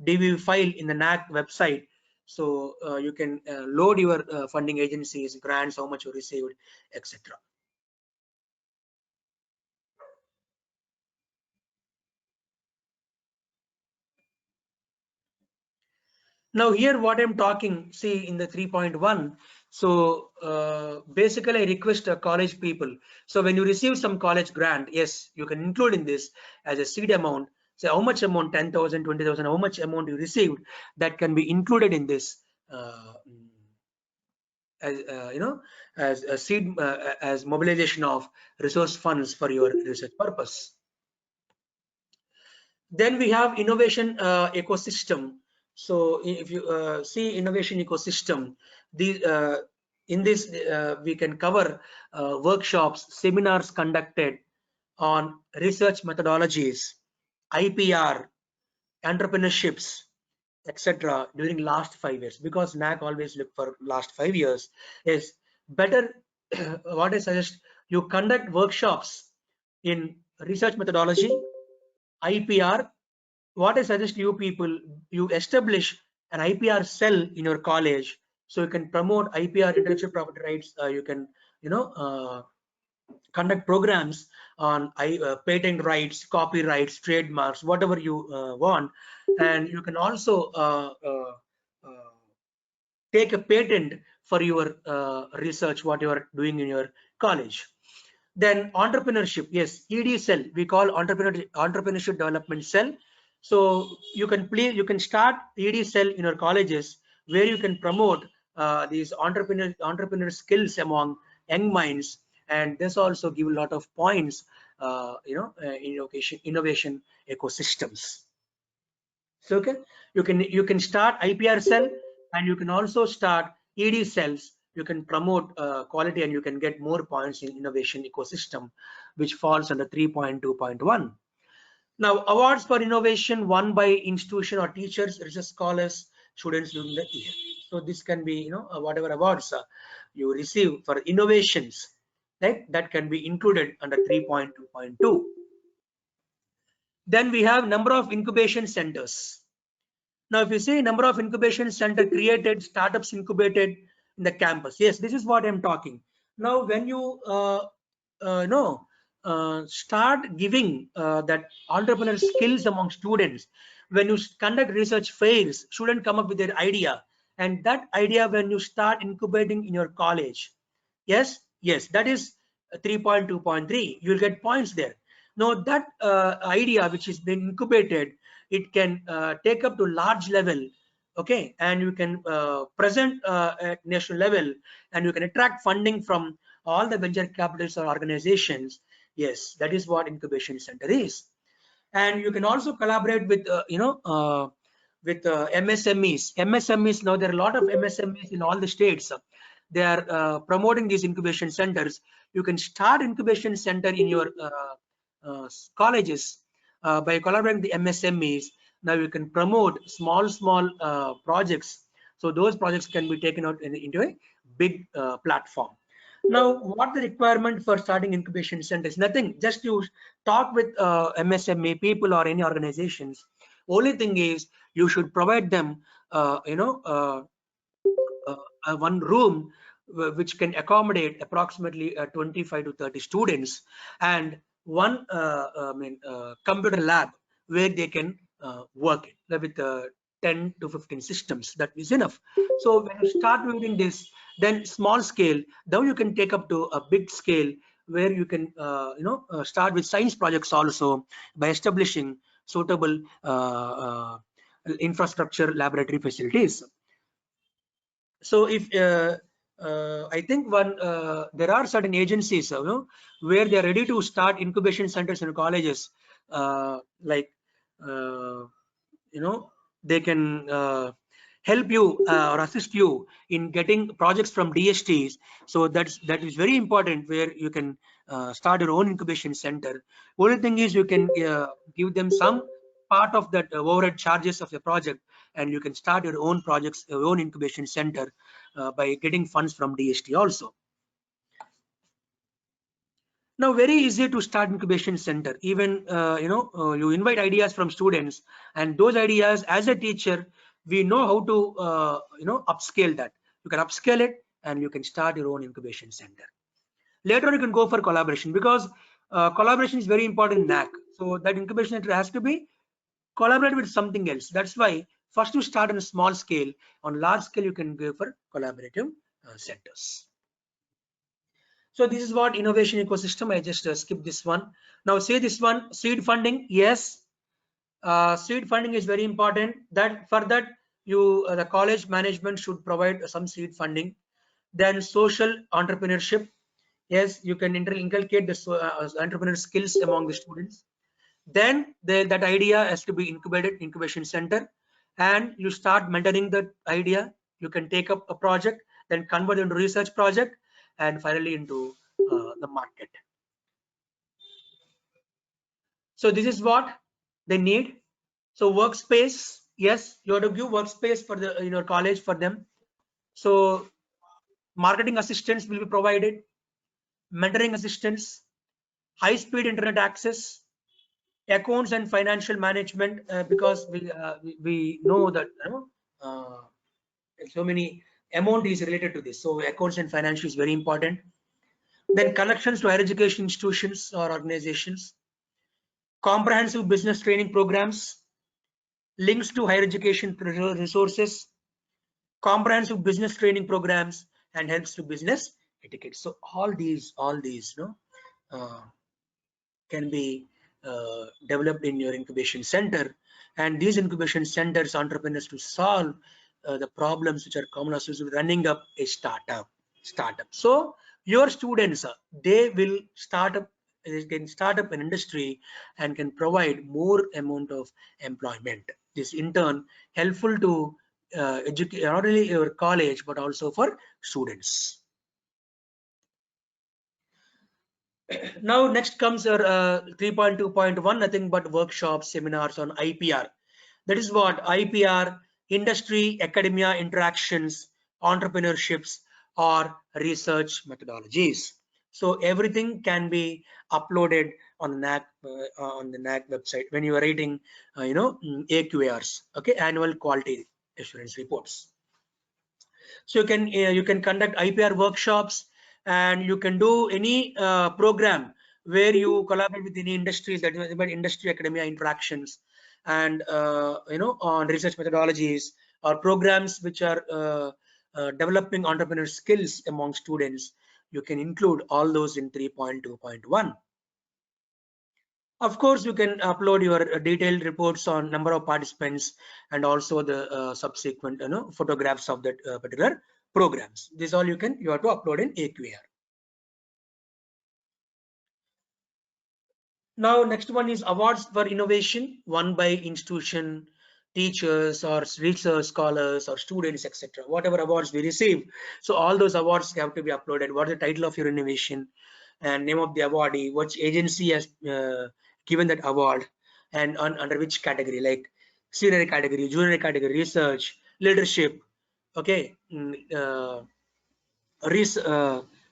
DV file in the NAC website. So you can load your funding agencies, grants, how much you received, etc. Now here what I'm talking, see in the 3.1, so basically I request college people. So when you receive some college grant, yes, you can include in this as a seed amount. Say how much amount, 10,000, 20,000, how much amount you received, that can be included in this as as a seed, as mobilization of resource funds for your research purpose. Then we have innovation ecosystem. So if you see innovation ecosystem, in this we can cover workshops, seminars conducted on research methodologies, IPR, entrepreneurships, etc. during last 5 years, because NAC always look for last 5 years. Is better. What I suggest, you conduct workshops in research methodology, IPR. What I suggest you people, you establish an IPR cell in your college, so you can promote IPR, intellectual property rights. You can conduct programs on patent rights, copyrights, trademarks, whatever you want, and you can also take a patent for your research, what you are doing in your college. Then entrepreneurship, yes, ED cell, we call entrepreneurship development cell. So you can start ED cell in your colleges, where you can promote these entrepreneur skills among young minds, and this also give a lot of points, innovation ecosystems. So okay, you can start IPR cell, and you can also start ED cells. You can promote quality, and you can get more points in innovation ecosystem, which falls under 3.2.1. Now, awards for innovation won by institution or teachers, research scholars, students during the year. So this can be, whatever awards you receive for innovations, right? That can be included under 3.2.2. Then we have number of incubation centers. Now, if you see number of incubation center created, startups incubated in the campus. Yes, this is what I'm talking. Now, when you start giving that entrepreneur skills among students, when you conduct research fairs, students come up with their idea, and that idea when you start incubating in your college, yes, that is 3.2.3. You'll get points there. Now that idea which is being incubated, it can take up to large level, okay, and you can present at national level, and you can attract funding from all the venture capitalists or organizations. Yes, that is what incubation center is. And you can also collaborate with MSMEs. MSMEs, now there are a lot of MSMEs in all the states. They are promoting these incubation centers. You can start incubation center in your colleges by collaborating with the MSMEs. Now you can promote small projects. So those projects can be taken out into a big platform. Now, what the requirement for starting incubation centers? Nothing. Just you talk with MSME people or any organizations. Only thing is you should provide them, one room which can accommodate approximately 25 to 30 students, and one computer lab where they can work with 10 to 15 systems. That is enough. So when you start doing this, then small scale, now you can take up to a big scale where you can start with science projects also by establishing suitable infrastructure laboratory facilities. So if I think there are certain agencies where they are ready to start incubation centers in colleges, like uh, they can help you or assist you in getting projects from DSTs. So that is very important, where you can start your own incubation center. Only thing is you can give them some part of that overhead charges of the project, and you can start your own projects, your own incubation center by getting funds from DST also. Now, very easy to start incubation center. Even you invite ideas from students, and those ideas, as a teacher, we know how to upscale that. You can upscale it, and you can start your own incubation center. Later on, you can go for collaboration, because collaboration is very important in NAAC. So that incubation center has to be collaborate with something else. That's why first you start on a small scale. On large scale, you can go for collaborative centers. So this is what innovation ecosystem. I just skip this one. Now say this one, seed funding. Yes, seed funding is very important. That for that you the college management should provide some seed funding. Then social entrepreneurship. Yes, you can inculcate the entrepreneur skills among the students. Then that idea has to be incubated, incubation center, and you start mentoring that idea. You can take up a project, then convert it into research project, and finally into the market. So this is what they need. So workspace, yes, you have to give workspace for the in your college for them. So marketing assistance will be provided, mentoring assistance, high-speed internet access, accounts and financial management, because we know that uh, so many amount is related to this. So accounts and financial is very important. Then connections to higher education institutions or organizations, comprehensive business training programs, links to higher education resources, comprehensive business training programs, and helps to business etiquette. So all these uh, can be developed in your incubation center, and these incubation centers entrepreneurs to solve the problems which are common associated with running up a startup. So your students, they will they can start up an industry and can provide more amount of employment. This in turn helpful to educate not only your college but also for students. Now next comes your 3.2.1, nothing but workshops, seminars on IPR. That is what IPR, industry academia interactions, entrepreneurships, or research methodologies. So everything can be uploaded on the NAAC website when you are reading AQARs, okay, annual quality assurance reports. So you can conduct IPR workshops, and you can do any program where you collaborate with any industries, that is about industry academia interactions, and on research methodologies, or programs which are developing entrepreneur skills among students. You can include all those in 3.2.1. Of course, you can upload your detailed reports on number of participants, and also the subsequent photographs of that particular programs. This all you have to upload in AQAR. Now, next one is awards for innovation, won by institution, teachers, or research scholars, or students, etc. Whatever awards we receive, so all those awards have to be uploaded. What is the title of your innovation, and name of the awardee, which agency has given that award, and under which category, like senior category, junior category, research, leadership. Okay,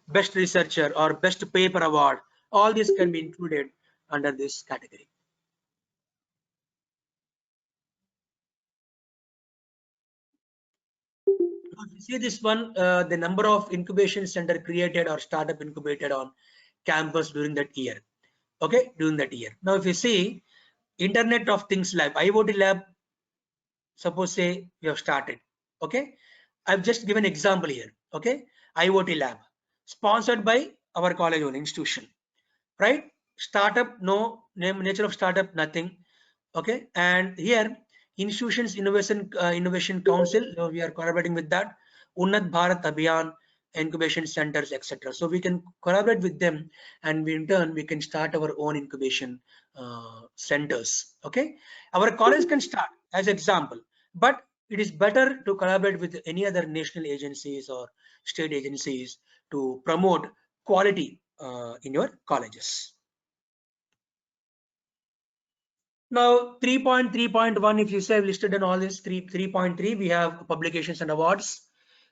best researcher or best paper award. All these can be included under this category. If you see this one, the number of incubation center created or startup incubated on campus during that year. Okay, during that year. Now, if you see Internet of Things Lab, IoT lab, suppose say we have started. Okay, I've just given example here. Okay, IoT lab sponsored by our college own institution, right? Startup, no name, nature of startup, nothing. Okay, and here institutions innovation council, we are collaborating with that, Unnat Bharat Abhiyan, incubation centers, etc. So we can collaborate with them, and we, in turn we can start our own incubation centers. Okay, our college can start as example, but it is better to collaborate with any other national agencies or state agencies to promote quality in your colleges. Now 3.3.1, if you say I've listed in all this 3.3, we have publications and awards.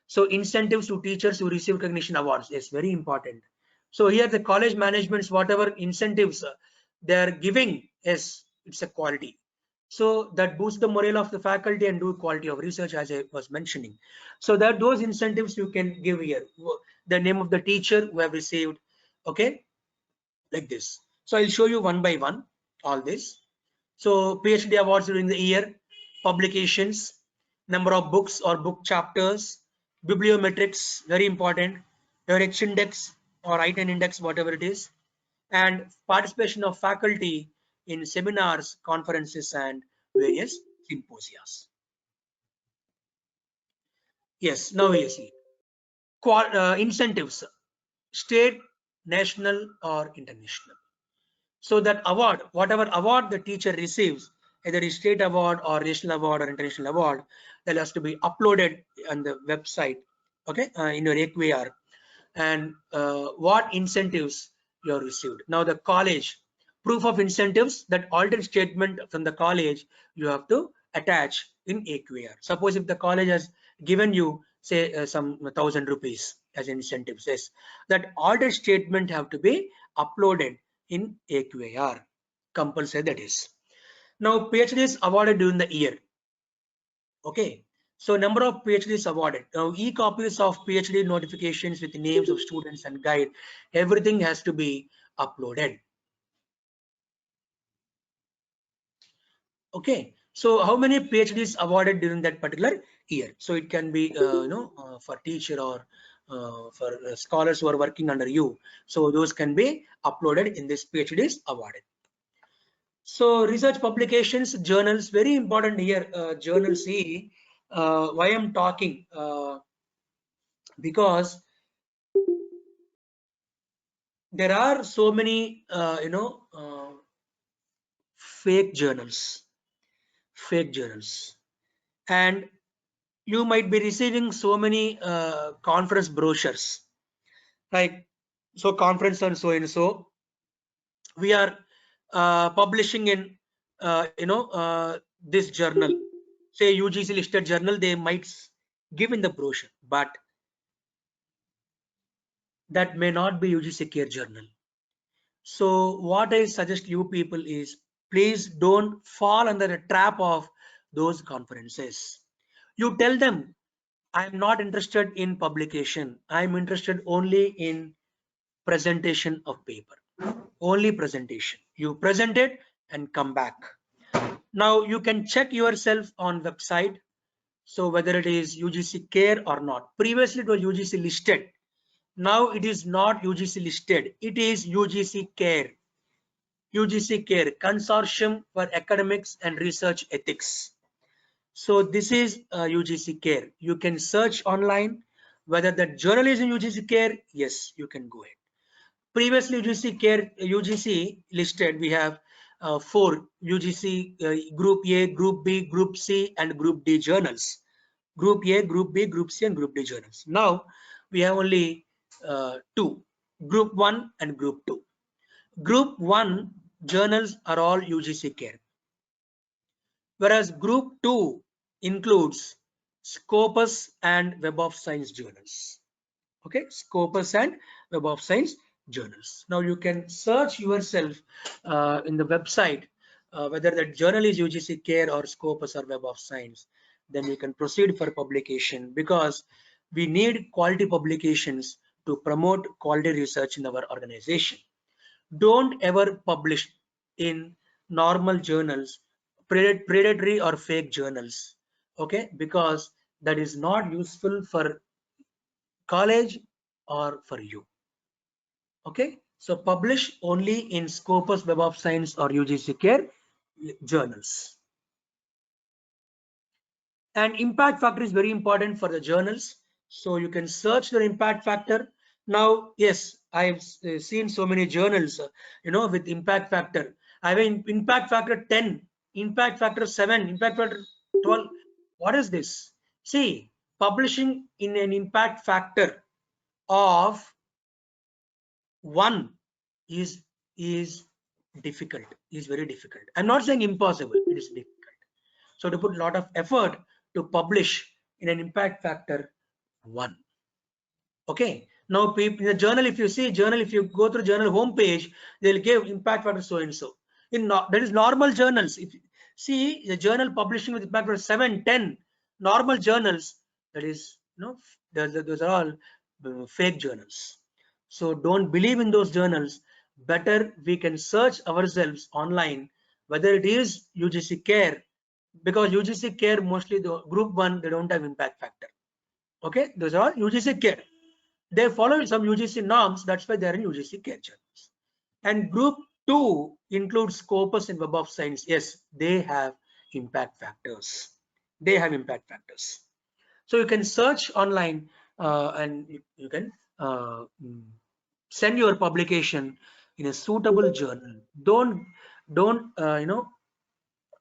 So incentives to teachers who receive recognition awards is very important. So here the college managements, whatever incentives they are giving is, it's a quality. So that boosts the morale of the faculty and do quality of research, as I was mentioning. So that those incentives you can give here. The name of the teacher who have received, okay, like this. So I'll show you one by one all this. So PhD awards during the year, publications, number of books or book chapters, bibliometrics, very important, your H index or I-10 index, whatever it is, and participation of faculty in seminars, conferences, and various symposias. Yes, now you see. Incentives, state, national, or international. So that award, whatever award the teacher receives, either a state award or national award or international award, that has to be uploaded on the website, okay, in your AQAR, and what incentives you have received. Now the college, proof of incentives, that alternate statement from the college you have to attach in AQAR. Suppose if the college has given you say some 1,000 rupees as incentives, yes, that alternate statement have to be uploaded in AQAR, compulsory that is. Now PhD is awarded during the year. Okay, so number of PhDs awarded. Now e-copies of PhD notifications with the names of students and guide, everything has to be uploaded. Okay, so how many PhDs awarded during that particular year? So it can be for teacher or for scholars who are working under you. So those can be uploaded in this PhDs awarded. So research publications, journals, very important here. Journals, see why I'm talking, because there are so many fake journals, and you might be receiving so many conference brochures, like so conference and so and so we are publishing in this journal, say UGC listed journal, they might give in the brochure, but that may not be UGC care journal. So what I suggest you people is, please don't fall under the trap of those conferences. You tell them, I'm not interested in publication, I'm interested only in presentation of paper, only presentation. You present it and come back. Now you can check yourself on website, so whether it is UGC care or not. Previously it was UGC listed, now it is not UGC listed, it is UGC care. UGC care, Consortium for Academics and Research Ethics. So this is UGC care. You can search online whether the journal is in UGC care. Yes, you can go ahead. Previously UGC listed, we have 4 UGC Group A, Group B, Group C, and Group D journals. Group A, Group B, Group C, and Group D journals. Now we have only 2, Group 1 and Group 2. Group 1 journals are all UGC care, whereas Group 2 includes Scopus and Web of Science journals. Okay, Scopus and Web of Science journals. Now you can search yourself in the website whether that journal is UGC care or Scopus or Web of Science. Then we can proceed for publication, because we need quality publications to promote quality research in our organization. Don't ever publish in normal journals, predatory or fake journals. Okay, because that is not useful for college or for you. Okay, so publish only in Scopus, Web of Science, or UGC care journals. And impact factor is very important for the journals, so you can search the impact factor. Now yes, I've seen so many journals with impact factor. I have impact factor 10, impact factor 7, impact factor 12. What is this? See, publishing in an impact factor of 1 is difficult, is very difficult. I'm not saying impossible, it is difficult. So to put a lot of effort to publish in an impact factor 1. Okay, now people in the journal, if you see journal, if you go through journal homepage, they'll give impact factor so and so. That is normal journals. If you see the journal publishing with impact factor 7, 10, normal journals, that is those are all fake journals. So don't believe in those journals. Better we can search ourselves online whether it is UGC care, because UGC care mostly the group 1, they don't have impact factor. Okay, those are UGC care. They follow some UGC norms, that's why they are in UGC care journals. And group 2 includes Scopus and Web of Science. Yes, they have impact factors. They have impact factors. So you can search online and you can send your publication in a suitable journal. Don't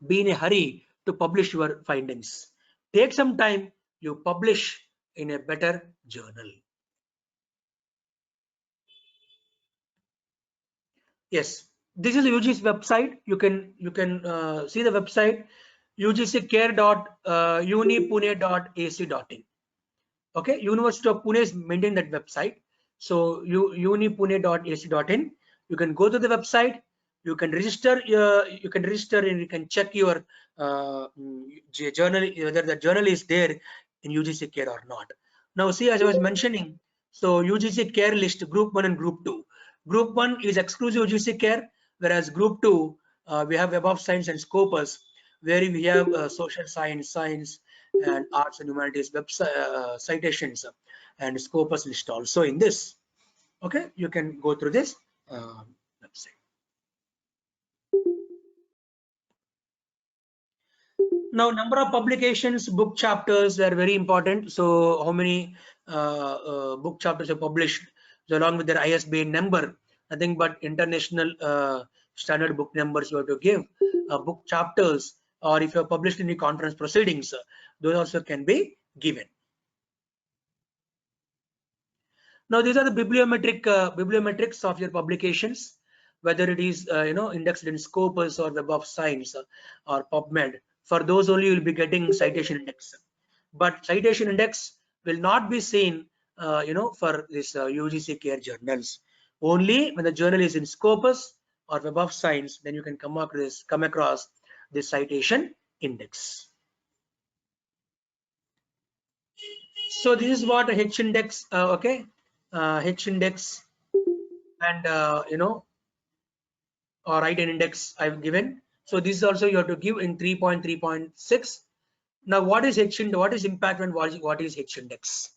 be in a hurry to publish your findings. Take some time, you publish in a better journal. Yes, this is the UGC website. You can see the website ugckare.unipune.ac.in. Okay, University of Pune is maintaining that website. So unipune.ac.in. You can go to the website. You can register. You can register and you can check your journal, whether the journal is there in UGC care or not. Now see, as I was mentioning, so UGC care list group 1 and group 2. Group 1 is exclusive UGC care, whereas group 2 we have Web of Science and Scopus, where we have social science, and arts and humanities website citations and Scopus list also in this. Okay, you can go through this website. Now, number of publications, book chapters are very important. So how many book chapters are published, so along with their ISBN number, nothing but international standard book numbers you have to give. Book chapters, or if you are published in the conference proceedings, those also can be given. Now these are the bibliometrics of your publications, whether it is indexed in Scopus or Web of Science or PubMed. For those only you will be getting citation index, but citation index will not be seen for this UGC care journals. Only when the journal is in Scopus or Web of Science, then you can come across this citation index. So this is what a H index, okay, H index and or write an index I've given. So this is also you have to give in 3.3.6. Now what is H index? What is impact and what is H index?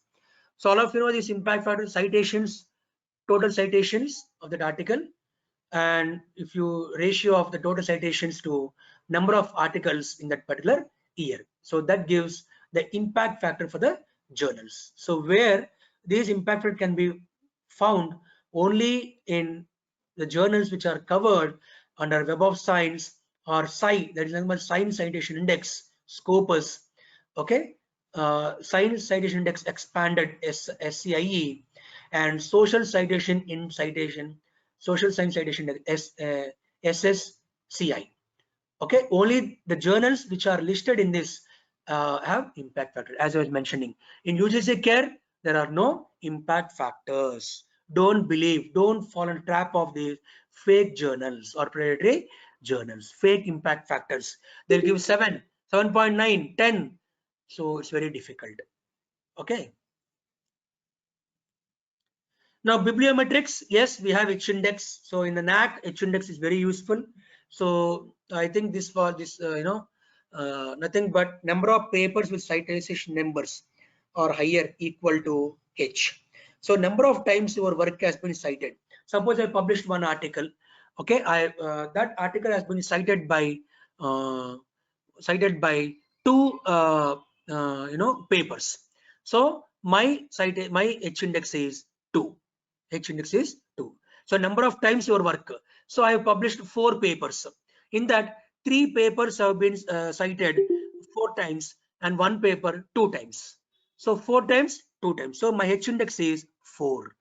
So all of you know this impact factor citations, total citations of that article, and if you ratio of the total citations to number of articles in that particular year, so that gives the impact factor for the journals. So where these impact factor can be found only in the journals which are covered under Web of Science or SCI, that is nothing but Science Citation Index, Scopus, okay, Science Citation Index expanded SCIE, and Social Citation in Citation, Social Science Citation Index SSCI. Okay, only the journals which are listed in this have impact factor. As I was mentioning, in UGC care, there are no impact factors. Don't believe, don't fall in the trap of these fake journals or predatory journals, fake impact factors. They'll give 7, 7.9, 10. So it's very difficult. Okay. Now bibliometrics, yes, we have H-index. So in the NAC, H-index is very useful. So I think this for this, nothing but number of papers with citation numbers or higher equal to H. So number of times your work has been cited. Suppose I published one article. Okay, that article has been cited by uh, two papers. So my H-index is 2. H-index is 2. So number of times your work. So I have published 4 papers. In that 3 papers have been cited 4 times and 1 paper 2 times. So 4 times, 2 times. So my H-index is 4.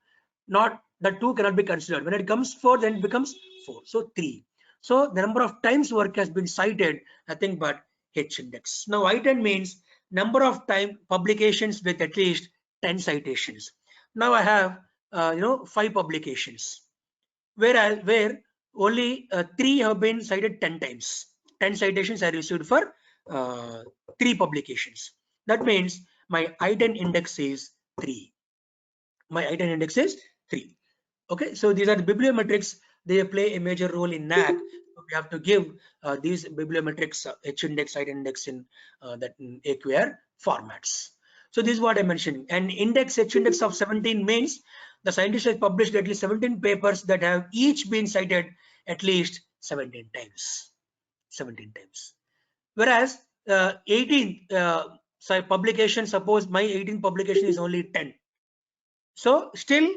Not the 2 cannot be considered. When it comes 4, then it becomes 4. So 3. So the number of times work has been cited, nothing but H-index. Now I10 means number of time publications with at least 10 citations. Now I have 5 publications, whereas where only 3 have been cited 10 times. 10 citations are received for 3 publications. That means my I10 index is 3. My I10 index is 3. Okay, so these are the bibliometrics. They play a major role in NAC. So we have to give these bibliometrics, H-index, I10 index in that in AQR formats. So this is what I mentioned. And index, H-index of 17 means the scientist has published at least 17 papers that have each been cited at least 17 times. 17 times. Whereas 18 publication, suppose my 18 publication is only 10. So still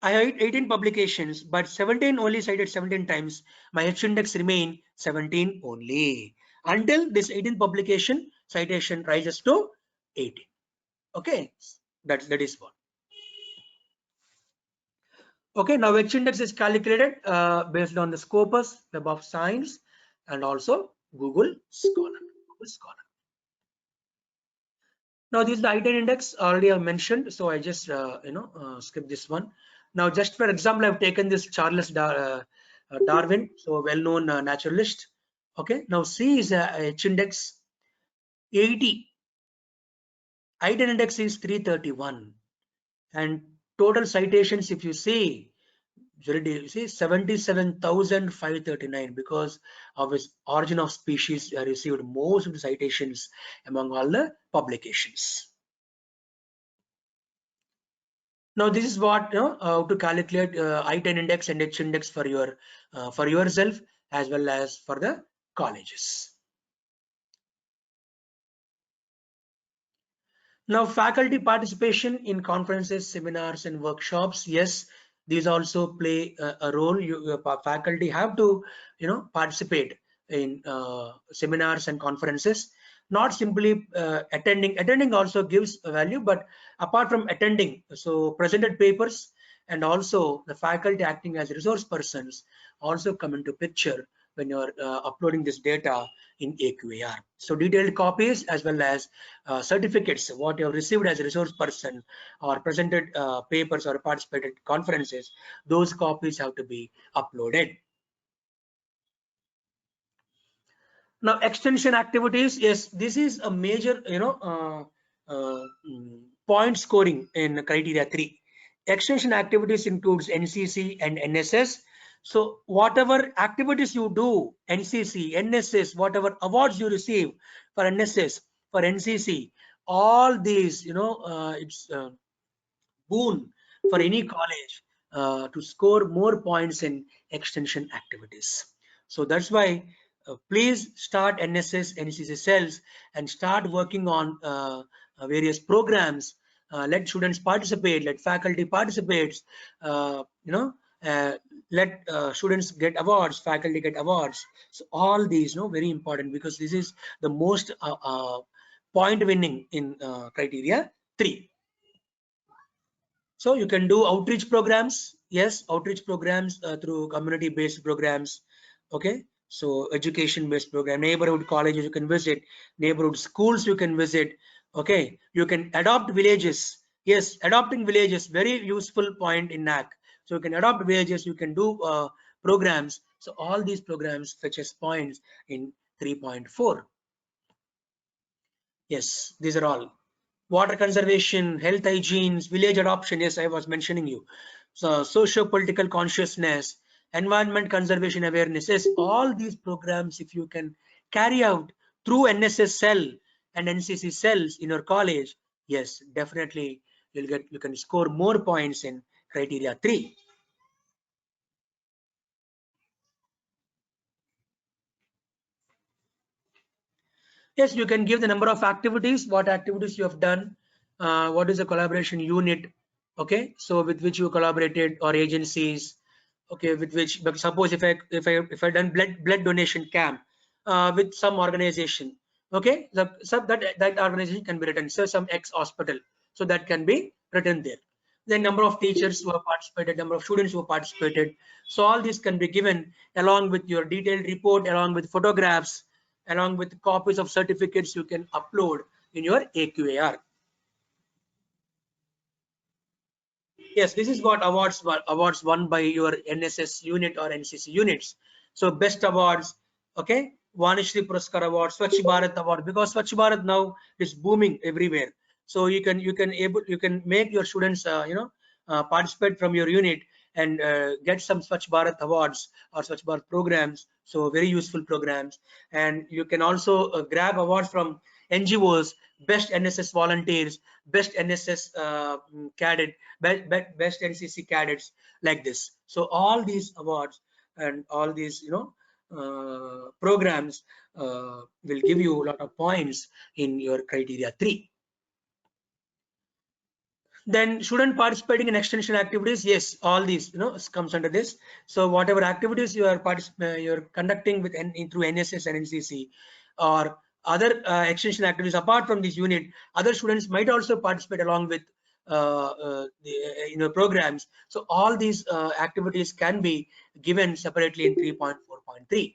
I have 18 publications, but 17 only cited 17 times. My H-index remain 17 only until this 18 publication citation rises to 18. Okay, that is what. Okay, now H-index is calculated based on the Scopus, Web of Science, and also Google Scholar. Now this is the I10 index already I mentioned, so I just skip this one. Now just for example, I've taken this Charles Darwin, so well-known naturalist. Okay, now C is a H-index 80. I10 index is 331, and total citations, if you see, you see 77,539, because of his Origin of Species received most of the citations among all the publications. Now this is what how to calculate I10 index and H-index for yourself as well as for the colleges. Now faculty participation in conferences, seminars, and workshops. Yes, these also play a role. Faculty have to participate in seminars and conferences. Not simply attending. Attending also gives value, but apart from attending, so presented papers and also the faculty acting as resource persons also come into picture when you're uploading this data in AQAR. So detailed copies as well as certificates, what you have received as a resource person or presented papers or participated conferences, those copies have to be uploaded. Now extension activities, yes, this is a major point scoring in criteria 3. Extension activities includes NCC and NSS. So whatever activities you do, NCC, NSS, whatever awards you receive for NSS, for NCC, all these, it's boon for any college to score more points in extension activities. So that's why please start NSS, NCC cells and start working on various programs let students participate, let faculty participates, let students get awards, faculty get awards. So all these, very important, because this is the most point winning in criteria 3. So you can do outreach programs. Yes, outreach programs through community-based programs. Okay, so education-based program, neighborhood colleges you can visit, neighborhood schools you can visit. Okay, you can adopt villages. Yes, adopting villages, very useful point in NAC. So you can adopt villages, you can do programs. So all these programs fetches points in 3.4. Yes, these are all. Water conservation, health hygiene, village adoption. Yes, I was mentioning you. So socio-political consciousness, environment conservation awareness. Yes, all these programs, if you can carry out through NSS cell and NCC cells in your college, yes, definitely you can score more points in criteria 3. Yes, you can give the number of activities, what activities you have done, what is the collaboration unit, okay, so with which you collaborated, or agencies, okay, with which, but suppose if I done blood donation camp with some organization, okay, that organization can be written, so some X hospital, so that can be written there. The number of teachers who have participated, number of students who have participated, so all these can be given along with your detailed report, along with photographs, along with copies of certificates you can upload in your AQAR. Yes, this is what awards won by your NSS unit or NCC units. So best awards, okay, Vanishri Puraskar Award, Swachh Bharat Award, because Swachh Bharat now is booming everywhere. So you can make your students participate from your unit and get some Swachh Bharat awards or Swachh Bharat programs. So very useful programs, and you can also grab awards from NGOs, best NSS volunteers, best NSS cadet, best NCC cadets, like this. So all these awards and all these programs will give you a lot of points in your criteria 3. Then student participating in extension activities, yes, all these comes under this. So whatever activities you're conducting with through NSS and NCC, or other extension activities apart from this unit, other students might also participate along with the programs. So all these activities can be given separately in 3.4.3.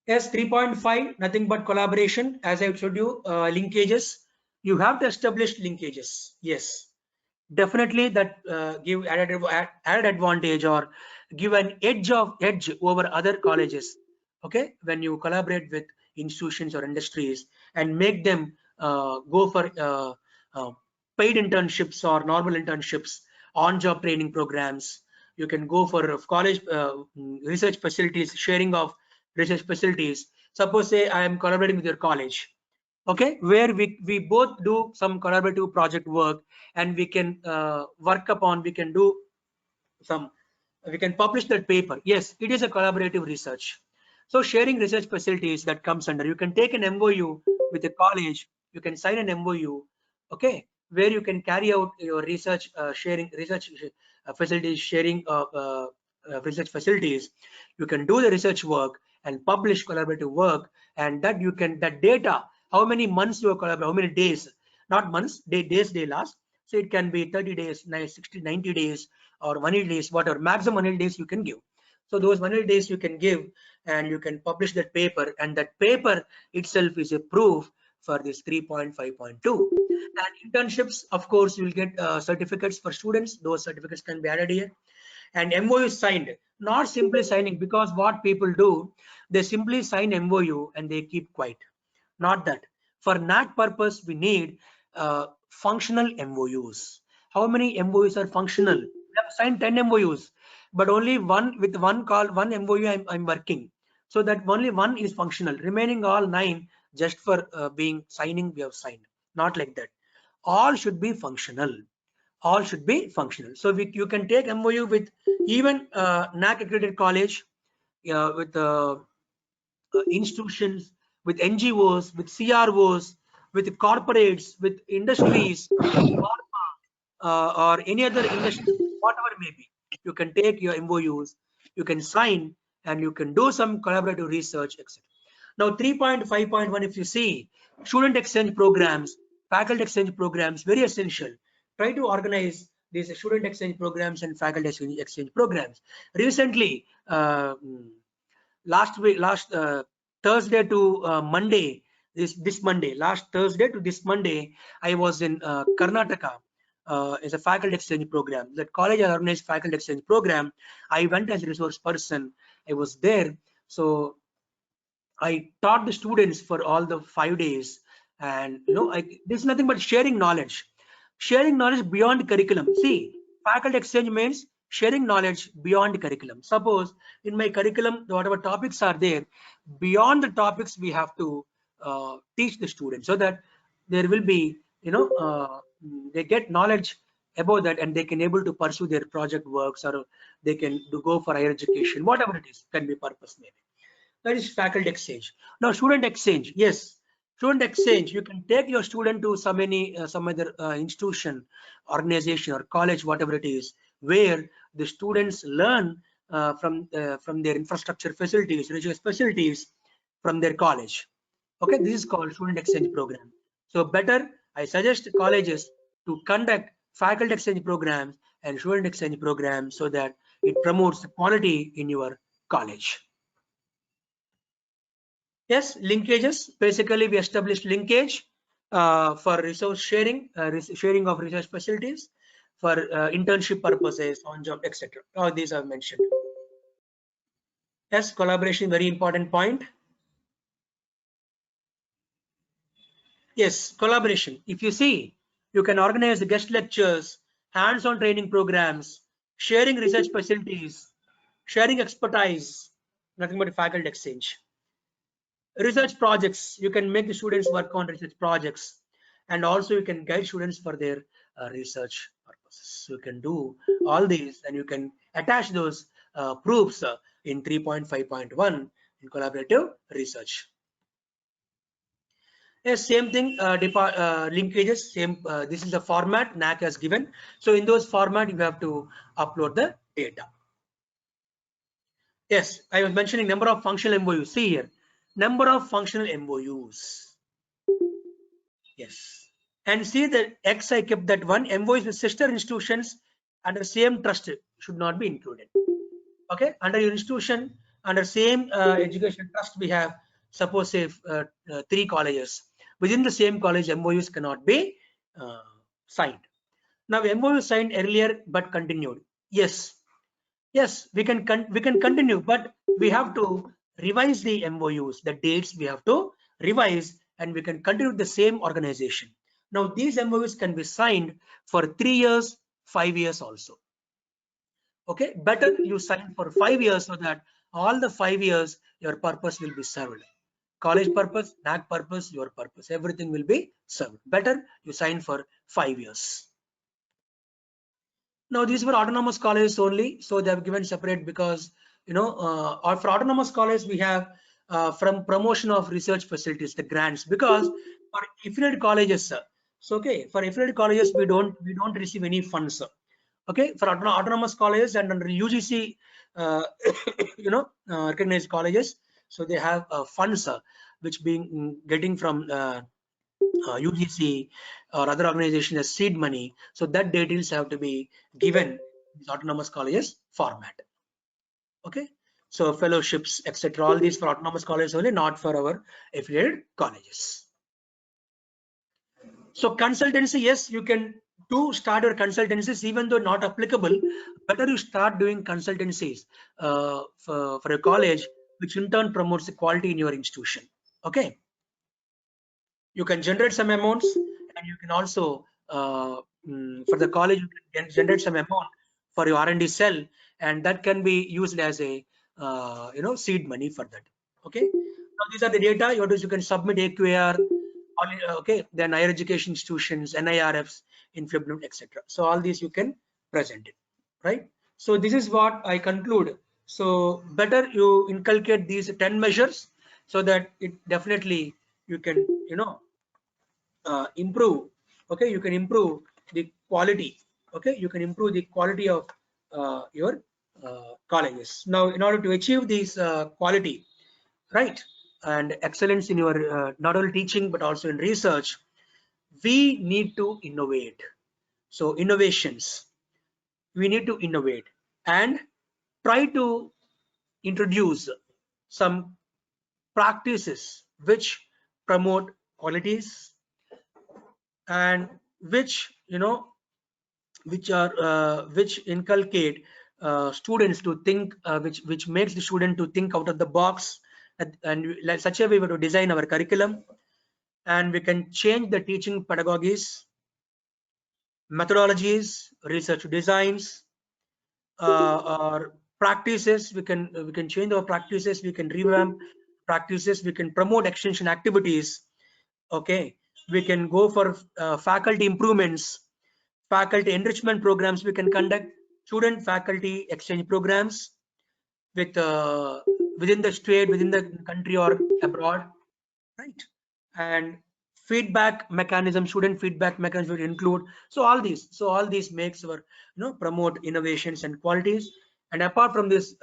Yes, 3.5, nothing but collaboration. As I showed you, linkages. You have to establish linkages. Yes, definitely that give added advantage, or give an edge over other colleges. Okay, when you collaborate with institutions or industries and make them go for uh, paid internships or normal internships, on-job training programs. You can go for college research facilities, sharing of research facilities. Suppose, say I am collaborating with your college, okay, where we both do some collaborative project work, and we can we can do some, we can publish that paper. Yes, it is a collaborative research. So sharing research facilities, that comes under, you can take an MOU with a college, you can sign an MOU, okay, where you can carry out your research sharing research facilities, sharing research facilities. You can do the research work and publish collaborative work, and that you can, that data, how many months you are collaborating, how many days, not months, days they last. So it can be 30 days, 60, 90 days, or 180 days, whatever maximum 180 days you can give. So those 180 days you can give, and you can publish that paper, and that paper itself is a proof for this 3.5.2. And internships, of course, you will get certificates for students. Those certificates can be added here. And MOU is signed, not simply signing, because what people do, they simply sign MOU and they keep quiet. Not that. For NAC purpose, we need functional MOUs. How many MOUs are functional? We have signed 10 MOUs, but only one, with one MOU I'm working. So that only one is functional. Remaining all 9 just for being signing, we have signed. Not like that. All should be functional. All should be functional. So you can take MOU with even NAC accredited college, with institutions, with NGOs, with CROs, with corporates, with industries, pharma, or any other industry, whatever it may be. You can take your MOUs, you can sign, and you can do some collaborative research, etc. Now 3.5.1, if you see, student exchange programs, faculty exchange programs, very essential. Try to organize these student exchange programs and faculty exchange programs. Recently, last week, last Thursday to Monday, this Monday, last Thursday to this Monday, I was in Karnataka. Is a faculty exchange program. That college organized faculty exchange program. I went as a resource person. I was there, so I taught the students for all the 5 days, and this is nothing but sharing knowledge beyond curriculum. See, faculty exchange means sharing knowledge beyond curriculum. Suppose in my curriculum, whatever topics are there, beyond the topics we have to teach the students, so that there will be, they get knowledge about that, and they can able to pursue their project works, or they can go for higher education, whatever it is, can be purpose maybe. That is faculty exchange. Now student exchange, yes, student exchange, you can take your student to some other institution, organization, or college, whatever it is, where the students learn from their infrastructure facilities, research facilities, from their college. Okay, this is called student exchange program. So better, I suggest colleges to conduct faculty exchange programs and student exchange programs, so that it promotes the quality in your college. Yes, linkages. Basically, we established linkage for resource sharing, sharing of research facilities, for internship purposes, on-job, etc. All these are mentioned. Yes, collaboration, very important point. Yes, collaboration. If you see, you can organize the guest lectures, hands-on training programs, sharing research facilities, sharing expertise, nothing but faculty exchange. Research projects, you can make the students work on research projects, and also you can guide students for their research purposes. So you can do all these, and you can attach those proofs in 3.5.1 in collaborative research. Yes, same thing, linkages, same, this is the format NAAC has given. So in those format, you have to upload the data. Yes, I was mentioning number of functional MOUs. See here, number of functional MOUs. Yes, and see that X, I kept that one. MOUs with sister institutions under same trust should not be included. Okay, under your institution, under same education trust, we have, suppose say 3 colleges. Within the same college, MOUs cannot be signed. Now MOU signed earlier but continued. Yes, yes, we can continue, but we have to revise the MOUs, the dates we have to revise, and we can continue the same organization. Now these MOUs can be signed for 3 years, 5 years also. Okay, better you sign for 5 years, so that all the 5 years your purpose will be served. College purpose, NAAC purpose, your purpose, everything will be served. Better you sign for 5 years. Now these were autonomous colleges only, so they have given separate, because or for autonomous colleges we have from promotion of research facilities, the grants, because for affiliate colleges, so okay, for affiliate colleges we don't receive any funds. Okay, for autonomous colleges and under UGC recognized colleges, so they have funds which being getting from UGC or other organizations as seed money. So that details have to be given in autonomous colleges format. Okay, so fellowships, etc. All these for autonomous colleges only, not for our affiliated colleges. So consultancy, yes, you can start your consultancies, even though not applicable. Better you start doing consultancies for a college, which in turn promotes the quality in your institution. Okay, you can generate some amounts, and you can also for the college you can generate some amount for your R&D cell, and that can be used as a seed money for that. Okay, now these are the data you can submit AQAR. Okay, then higher education institutions, NIRFs, INFIBNUT, etc. So all these you can present it, right? So this is what I conclude. So better you inculcate these 10 measures, so that it definitely you can improve. Okay, you can improve the quality. Okay, you can improve the quality of your colleges. Now, in order to achieve this quality, right, and excellence in your not only teaching but also in research, we need to innovate. So innovations, we need to innovate and try to introduce some practices which promote qualities and which which inculcate students to think, which makes the student to think out of the box, and like such a way we have to design our curriculum, and we can change the teaching pedagogies, methodologies, research designs, or practices. We can change our practices, we can revamp practices, we can promote extension activities. Okay, we can go for faculty improvements, faculty enrichment programs. We can conduct student faculty exchange programs with within the state, within the country, or abroad, right? And feedback mechanism, student feedback mechanism will include. So all these makes our promote innovations and qualities. And apart from this,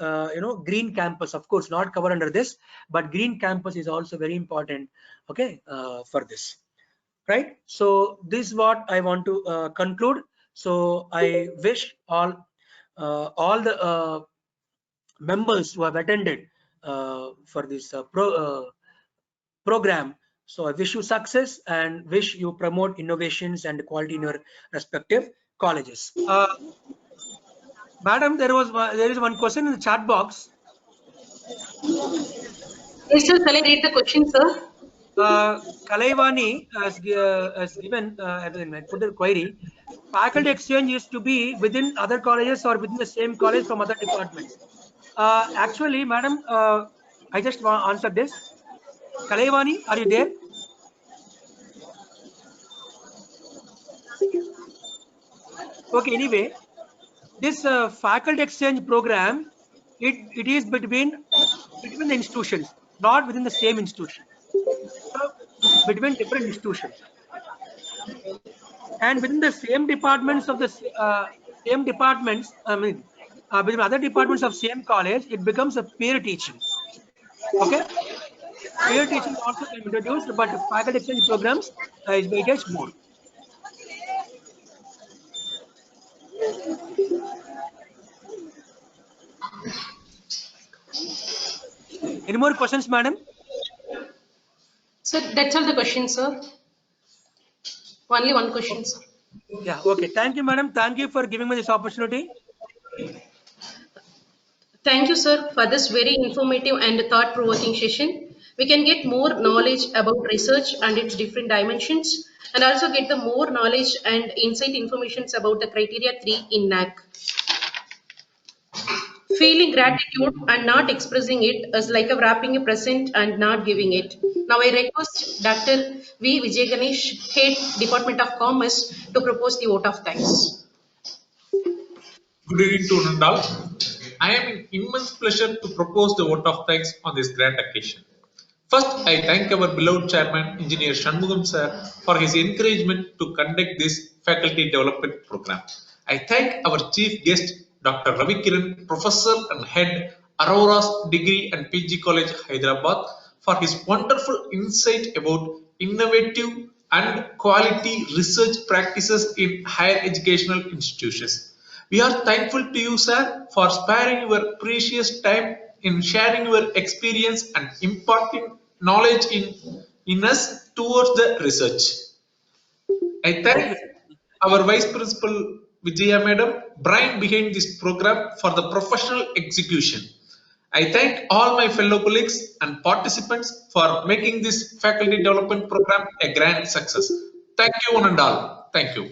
green campus, of course not covered under this, but green campus is also very important, okay, for this, right? So this is what I want to conclude. So I wish all the members who have attended for this program. So I wish you success and wish you promote innovations and quality in your respective colleges. Madam, there is one question in the chat box. Yes, sir. Shall I read the question, sir? Kalaivani has given, I put the query. Faculty exchange is to be within other colleges or within the same college from other departments. Actually, madam, I just want to answer this. Kalaivani, are you there? Okay, anyway, this faculty exchange program, it is between the institutions, not within the same institution. So between different institutions, and within the same departments of the same departments, I mean, within other departments of same college, it becomes a peer teaching. Okay, peer teaching also can be introduced, but faculty exchange programs is weightage more. Any more questions, madam? Sir, that's all the questions, sir. Only one question, sir. Yeah, okay. Thank you, madam. Thank you for giving me this opportunity. Thank you, sir, for this very informative and thought-provoking session. We can get more knowledge about research and its different dimensions, and also get the more knowledge and insight informations about the criteria 3 in NAC. Feeling gratitude and not expressing it is like a wrapping a present and not giving it. Now I request Dr. V. Vijay Ganesh, Head Department of Commerce, to propose the vote of thanks. Good evening to Nandal. I am in immense pleasure to propose the vote of thanks on this grand occasion. First, I thank our beloved chairman, Engineer Shanmugam sir, for his encouragement to conduct this faculty development program. I thank our chief guest, Dr. Ravi Kiran, professor and head, Aurora's Degree and PG College, Hyderabad, for his wonderful insight about innovative and quality research practices in higher educational institutions. We are thankful to you, sir, for sparing your precious time in sharing your experience and imparting knowledge in us towards the research. I thank our Vice Principal Vijaya Madam, brain behind this program, for the professional execution. I thank all my fellow colleagues and participants for making this faculty development program a grand success. Thank you, one and all. Thank you.